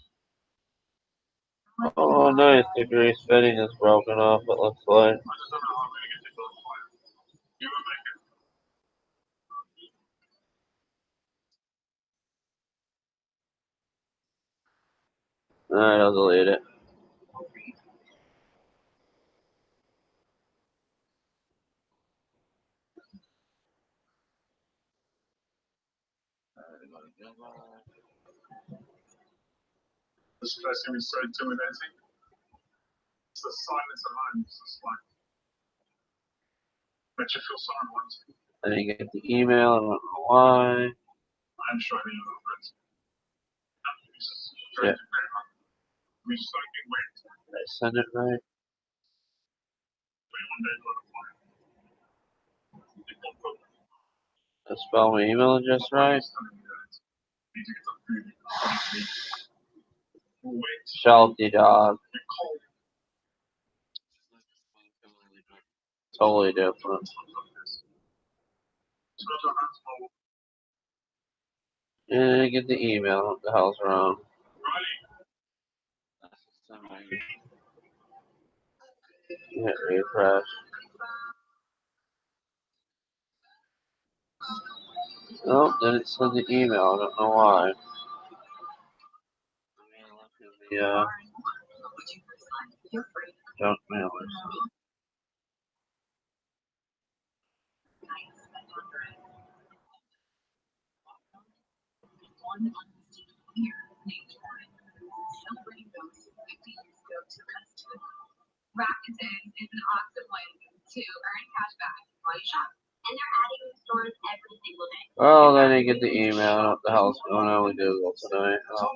Oh, nice. The grease fitting is broken off, it looks like. Alright, I'll delete it. I didn't get the email. I don't know why. Shit. Did I send it right? Did I spell my email address right? Shelty dog. Totally different. And get the email. What the hell's wrong? Hit refresh. Oh, then it sent the email. I don't know why. Yeah. Junk mail. Oh, then I get the email. I don't know what the hell's going on with Google tonight. Oh.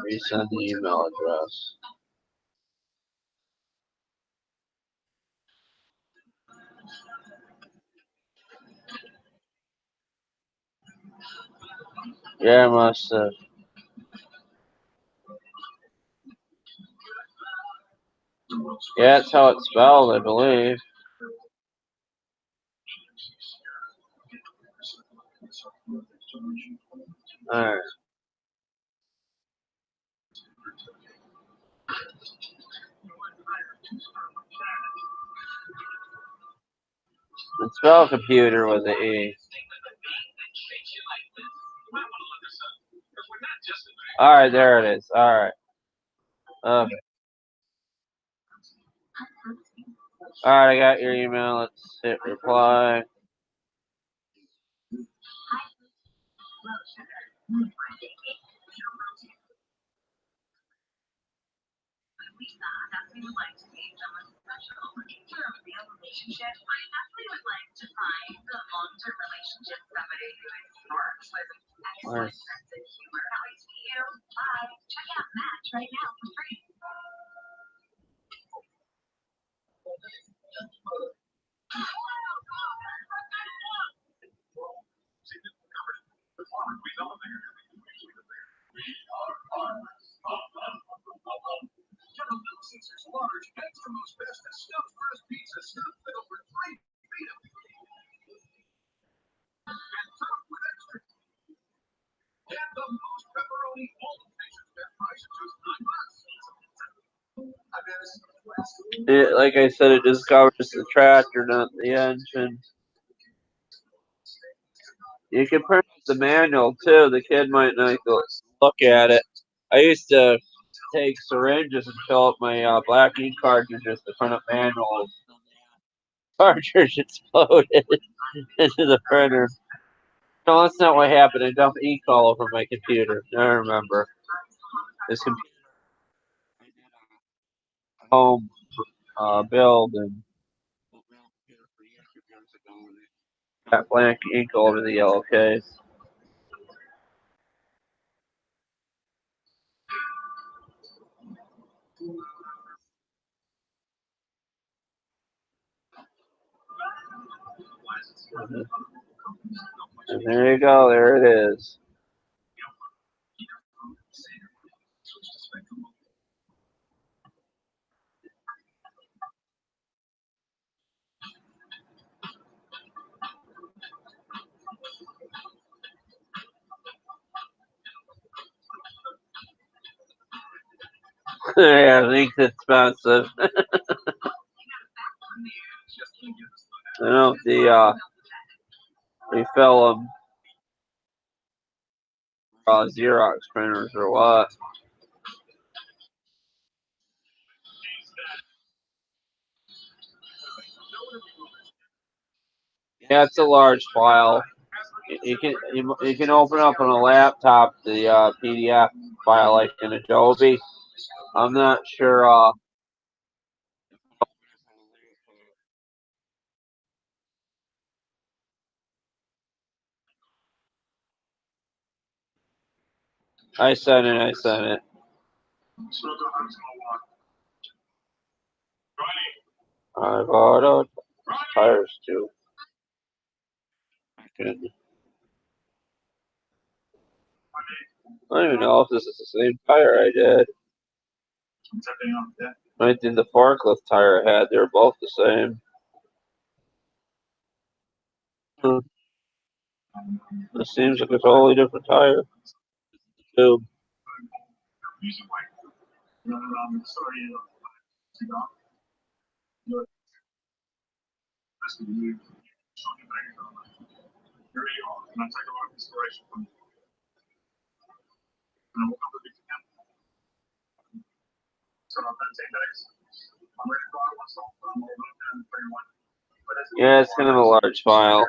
Resend the email address. Yeah, I must have. Yeah, that's how it's spelled, I believe. Alright. It's spelled computer with an E. Alright, there it is. Alright. Okay. Alright, I got your email. Let's hit reply. Like I said, it just covers the tractor, not the engine. You can print the manual too. The kid might not look at it. I used to take syringes and fill up my black ink cartridges to print up manuals. Cartridge exploded into the printer. No, that's not what happened. I dumped ink all over my computer. I remember. This computer home build and got black ink all over the yellow case. And there you go. There it is. Yeah, ink's expensive. I know they fill them Xerox printers or what. Yeah, it's a large file. You can open up on a laptop the PDF file like in Adobe. I'm not sure. I sent it. I sent it. I bought tires too. I don't even know if this is the same tire I did. I think the forklift tire I had. They're both the same. Hmm. This seems like a totally different tire. Tube. Yeah, it's kind of a large file.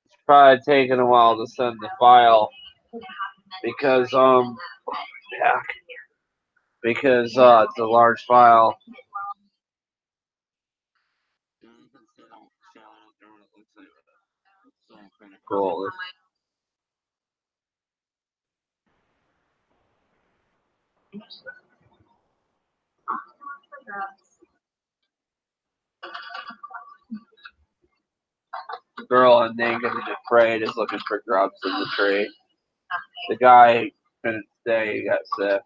It's probably taking a while to send the file because yeah, because it's a large file. Cool. The girl in Naked and Afraid is looking for grubs in the tree. The guy couldn't stay, he got sick.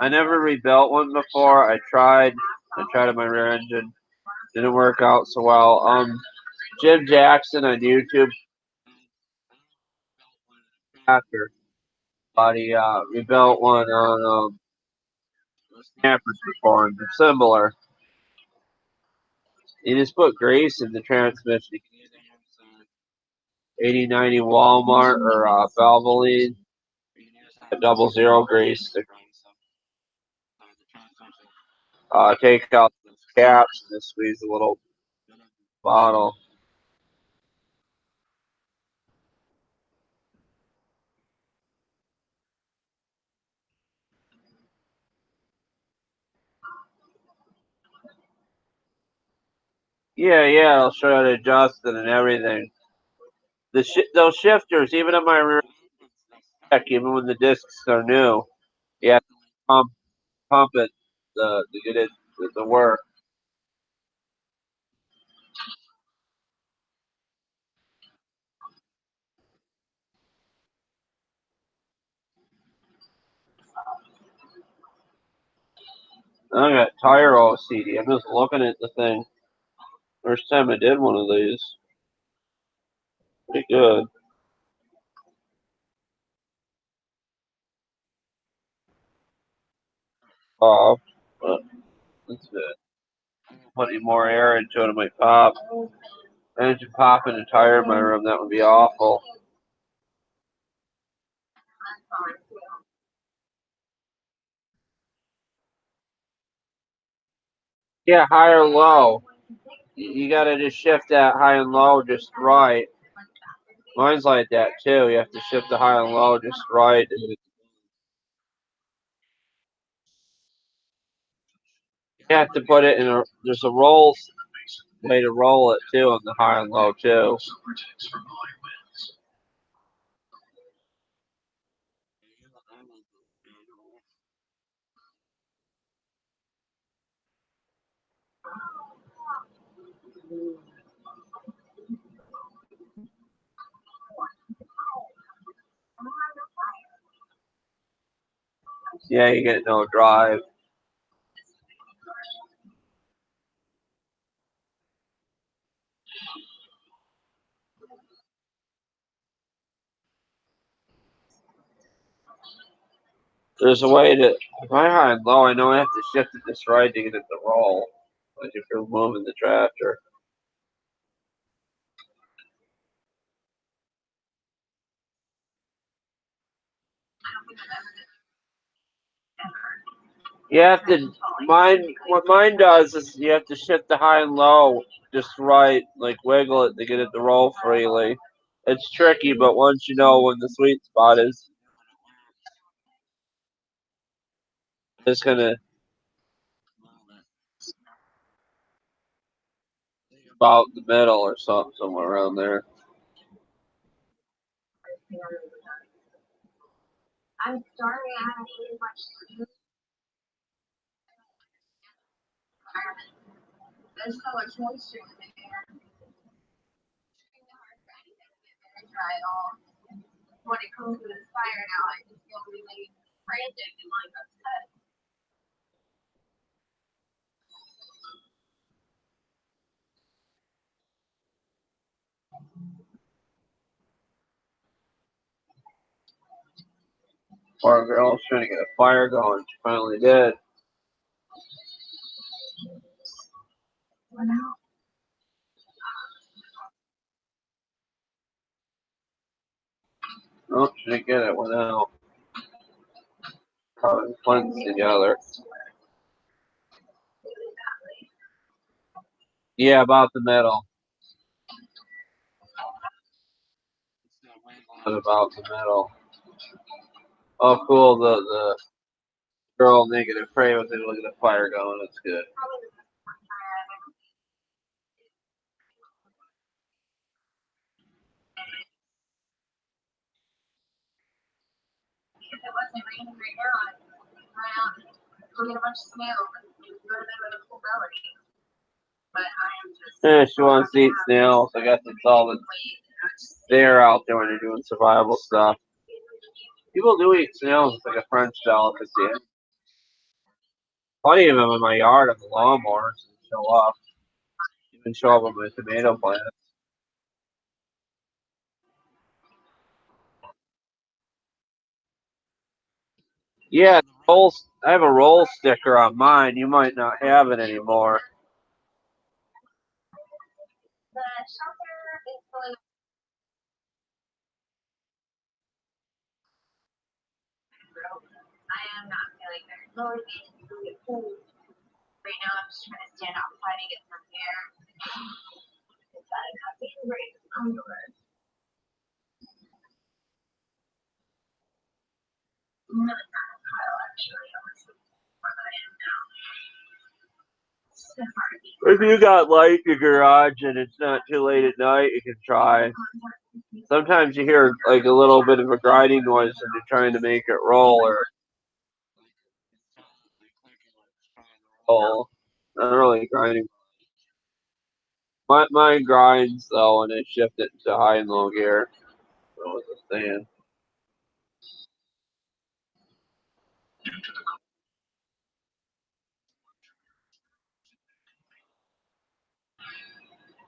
I never rebuilt one before. I tried on my rear engine. Didn't work out so well. Jim Jackson on YouTube after, but he rebuilt one on Snappers before, and they're similar. You just put grease in the transmission. 80/90 Walmart or Valvoline, a 00 grease. Take out the caps and just squeeze a little bottle. Yeah, it'll show you how to adjust it and everything. Those shifters, even in my rear deck, even when the discs are new, you have to pump it to get it to work. I got tire OCD. I'm just looking at the thing. First time I did one of these. Pretty good. Pop. But that's it. Put any more air into it, it might pop. Imagine popping a tire in my room. That would be awful. Yeah, high or low. You gotta just shift that high and low just right. Mine's like that too. You have to shift the high and low just right. You have to put it in a. There's a roll way to roll it too on the high and low too. Yeah, you get no drive. There's a way to. If I high and low, I know I have to shift it just right to get it to roll. Like if you're moving the tractor. You have to what mine does is you have to shift the high and low just right, like wiggle it to get it to roll freely. It's tricky, but once you know when the sweet spot is, it's gonna about the middle or something, somewhere around there. I'm sorry I haven't eaten much food. There's so much moisture in the air. It's dry at all. When it comes to this fire now, I just feel really frantic and like upset. Poor girl's trying to get a fire going. She finally did. Oh, she didn't get it. Went out. Probably blends together. Yeah, about the middle. About the middle. Oh, cool. The girl negative prey was able to get a fire going. That's good. If it wasn't raining right now, I'd run out and go get a bunch of snails and go to bed with a full belly. But I am just. Yeah, she wants to eat snails. I guess it's all that's there out there when you're doing survival stuff. People do eat snails. It's like a French delicacy. Plenty of them in my yard on the lawnmowers that show up. Even show up on my tomato plants. Yeah, the rolls. I have a roll sticker on mine. You might not have it anymore. The shelter is fully. I am not feeling very motivated to get food. Right now, I'm just trying to stand outside and get some air. It's not being very comfortable. I'm really not a pile, actually, honestly. But I am now. It's so hard. If you got light in your garage and it's not too late at night, you can try. Sometimes you hear like a little bit of a grinding noise when you're trying to make it roll or roll. Not really grinding. Mine grinds though, and I shift it to high and low gear. So what was I saying?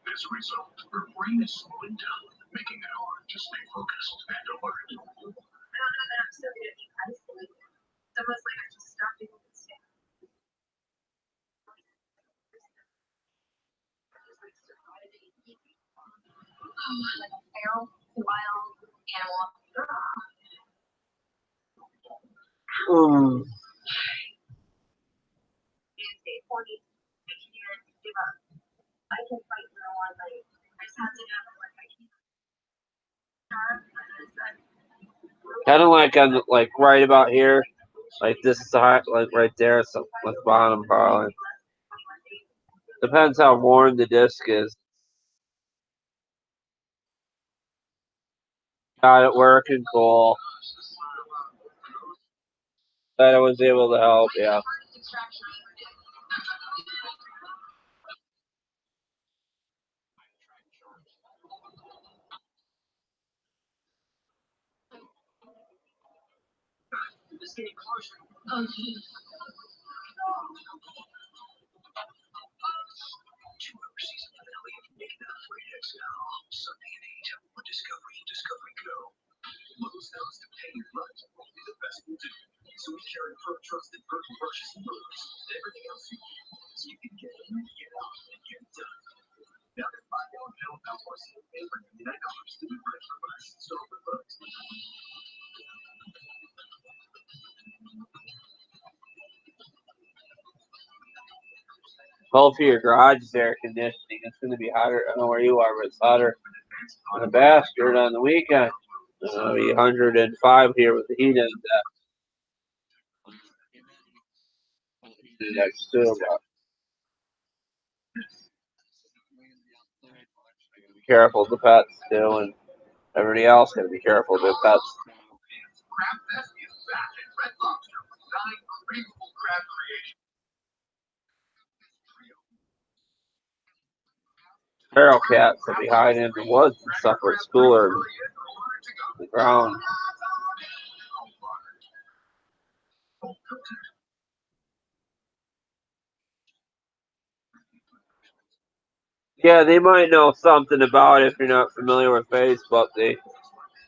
As a result, her brain is slowing down, making it hard to stay focused and alert. I don't know that I'm still going to be isolated. It's almost like I just stopped being able to stand. Like a feral, wild animal. Mm. And stay 40. I can't give up. I can fight for one night. I just have to know like I can't starve. Kind of like on like right about here, like this is the high, like right there, so like bottom probably. Depends how worn the disc is. Got it working, cool. Glad I was able to help. Yeah. Just getting closer. Oh, geez. Two overseas finale of Naked Enough Radio's now. Sunday at 8 on Discovery and Discovery Go. Lowe's knows to pay your rent only the best will do. So we carry pro trusted virtual brushes and rollers. Everything else you need, so you can get in, get out, and get it done. Now that $5 pill mouthwash is made for $99 to do right for less. So for bucks. Hopefully your garage is air conditioning. It's going to be hotter. I don't know where you are, but it's hotter than a bastard on the weekend. It'll be 105 here with the heat index too. But be careful of the pets too, and everybody else got to be careful of their pets. Crab Fest is back at Red Lobster with 9 craveable crab creations. Feral cats that be hiding in the woods and stuff where it's cooler on the ground. Yeah, they might know something about it if you're not familiar with Facebook.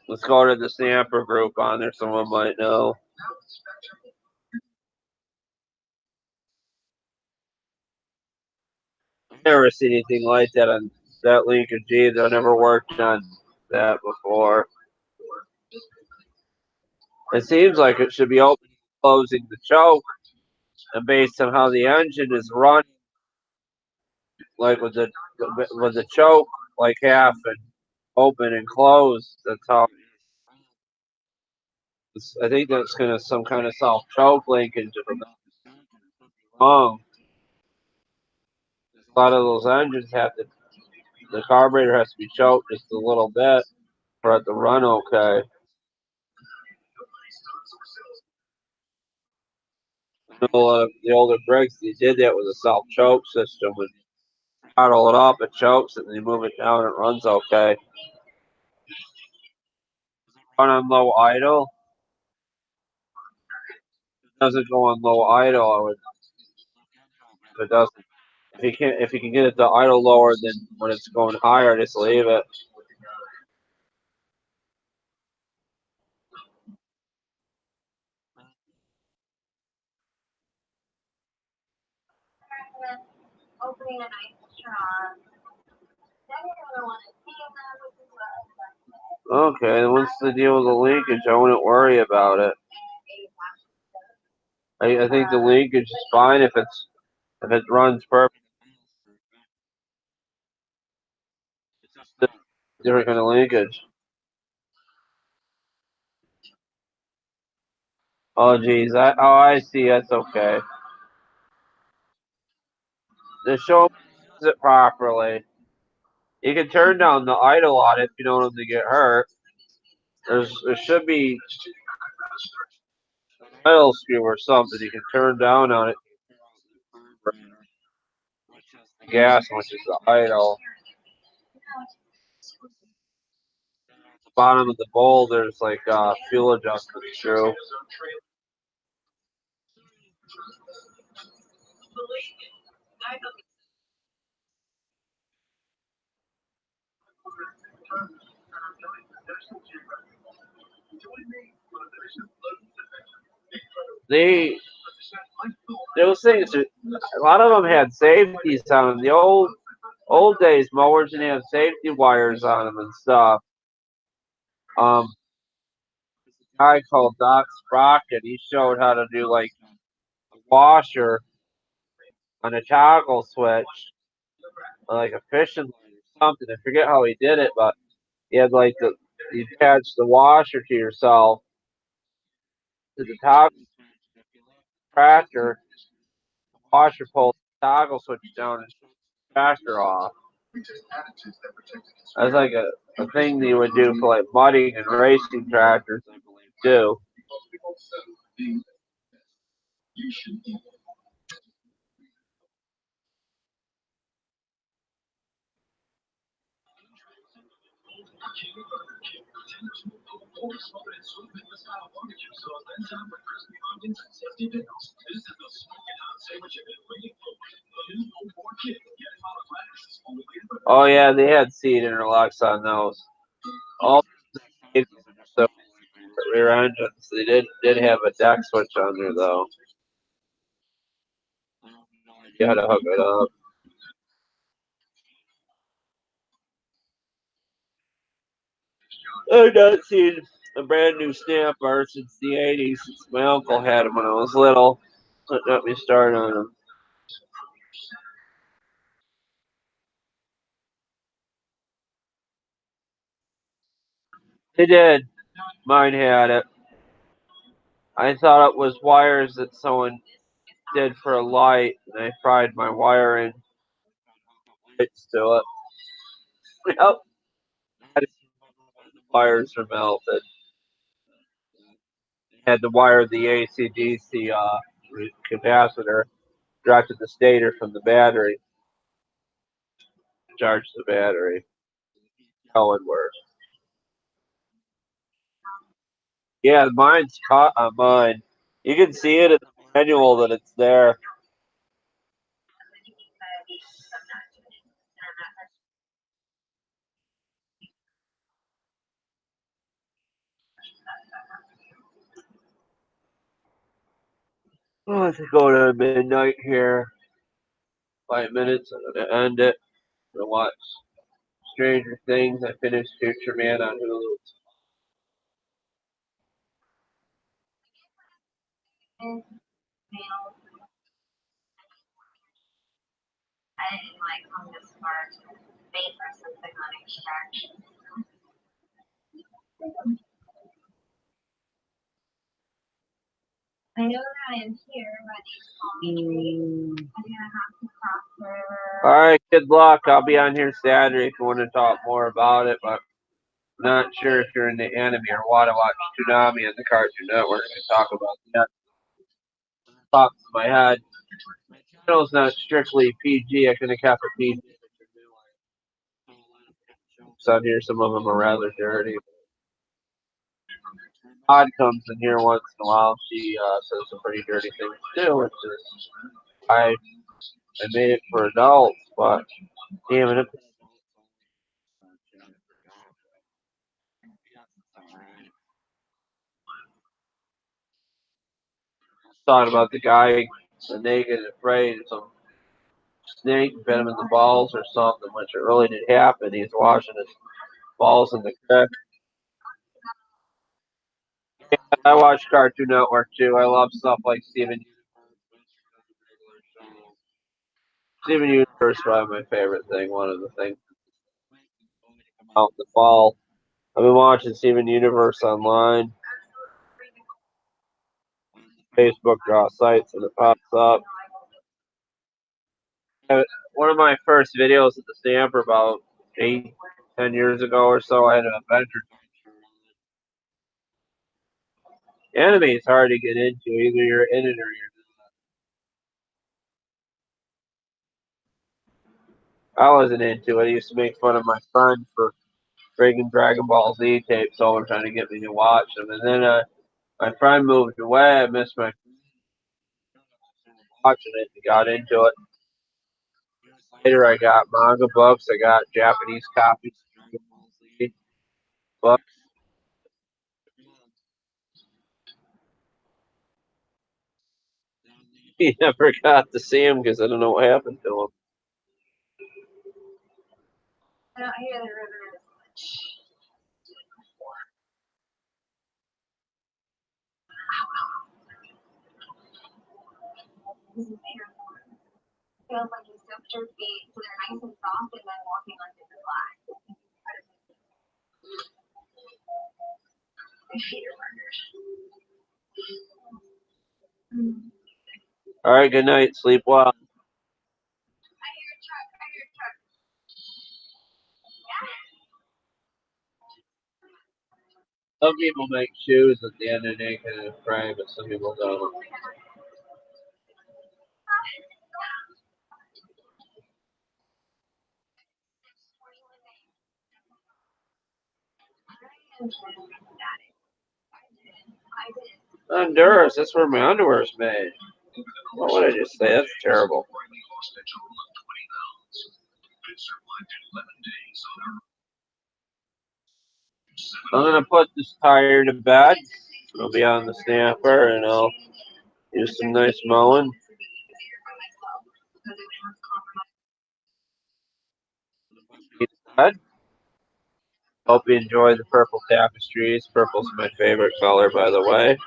Let's go to the Stamper group on there. Someone might know. I've never seen anything like that on that linkage either. I've never worked on that before. It seems like it should be opening and closing the choke, and based on how the engine is running, like with the choke like half and open and closed. That's how. I think that's gonna some kind of self choke linkage. If I'm not wrong, a lot of those engines have to. The carburetor has to be choked just a little bit for it to run okay. I know the older Briggs, they did that with a self choke system. And throttle it up, it chokes it, and you move it down, it runs okay. Run on low idle. It doesn't go on low idle. I would. If it doesn't. If you can get it to idle lower than when it's going higher, just leave it. Opening a nice jar. Okay, then what's the deal with the linkage? I wouldn't worry about it. I think the linkage is fine if it runs perfect. It's just a different kind of linkage. Oh geez, I see. That's okay. The show uses it properly. You can turn down the idle on it if you don't want them to get hurt. There should be an idle screw or something you can turn down on it. The gas, which is the idle. At the bottom of the bowl, there's like fuel adjustment screw. They those things a lot of them had safeties on them. The old days mowers didn't have safety wires on them and stuff. Um, a guy called Doc Sprocket, he showed how to do like a washer on a toggle switch, like a fishing line or something. I forget how he did it, but he had like you attach the washer to yourself to the toggle tractor. The washer pulls the toggle switch down and shuts the tractor off. That's like a thing that you would do for like mudding and racing tractors, I believe, too. Oh yeah, they had seat interlocks on those. All the rear engines, they did have a deck switch on there though. You had to hook it up. I've not seen a brand new stamper since the '80s. Since my uncle had them when I was little. That got me started on them. They did. Mine had it. I thought it was wires that someone did for a light, and I fried my wiring lights to it. Yep. The wires are melted. Had to wire the AC/DC capacitor direct to the stator from the battery. Charge the battery. How it works. Yeah, mine's caught on mine. You can see it in the manual that it's there. Oh, it's going to midnight here. 5 minutes. I'm gonna end it. I'm gonna watch Stranger Things. I finished Future Man on Hulu. I didn't like come this far to wait for something on extraction. I know that I am here, but they call me I'm gonna have to cross the river. All right, good luck. I'll be on here Saturday if you want to talk more about it, but I'm not sure if you're into anime or want to watch Toonami on the Cartoon Network and talk about that. Pops in my head. My channel's not strictly PG. I could have kept it PG. So on here, some of them are rather dirty. Odd comes in here once in a while. She says some pretty dirty things too, which is I made it for adults, but damn it. Thought about the guy, the naked and afraid, some snake bit him in the balls or something, which it really did happen. He's washing his balls in the creek. I watch Cartoon Network too. I love stuff like Steven Universe. Probably my favorite thing. One of the things out in the fall. I've been watching Steven Universe online, Facebook draw sites, and it pops up. One of my first videos at the Stamper about 8, 10 years ago or so, I had an adventure. Anime is hard to get into. Either you're in it or you're not. I wasn't into it. I used to make fun of my friend for breaking Dragon Ball Z tapes over trying to get me to watch them. And then my friend moved away. I missed my watching it and got into it. Later, I got manga books. I got Japanese copies of Dragon Ball Z books. He never got to see him because I don't know what happened to him. I don't hear the river as much. Feels like you soaked your feet so they're nice and soft and then walking on different lines. My feet are burned. All right, good night. Sleep well. I hear a truck. I hear a truck. Some people make shoes at the end of naked and afraid, but some people don't. Honduras, that's where my underwear is made. What would I just say? That's terrible. I'm gonna put this tire to bed. It'll be on the snapper, and I'll do some nice mowing. Hope you enjoy the purple tapestries. Purple's my favorite color, by the way.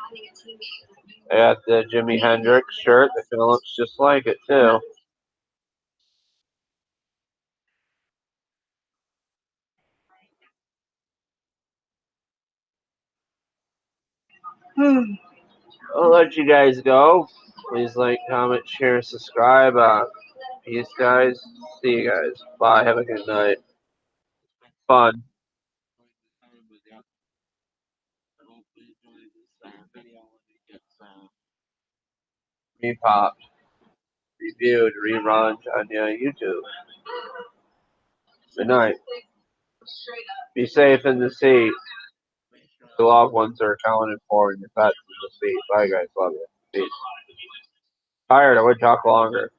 I got the Jimi Hendrix shirt that kind of looks just like it, too. I'll let you guys go. Please like, comment, share, subscribe. Peace, guys. See you guys. Bye. Have a good night. Fun. Repopped, reviewed, rerun on YouTube. Good night. Be safe in the sea. The loved ones are accounted for and your pets in the sea. Bye, guys. Love you. Peace. Tired. I would talk longer.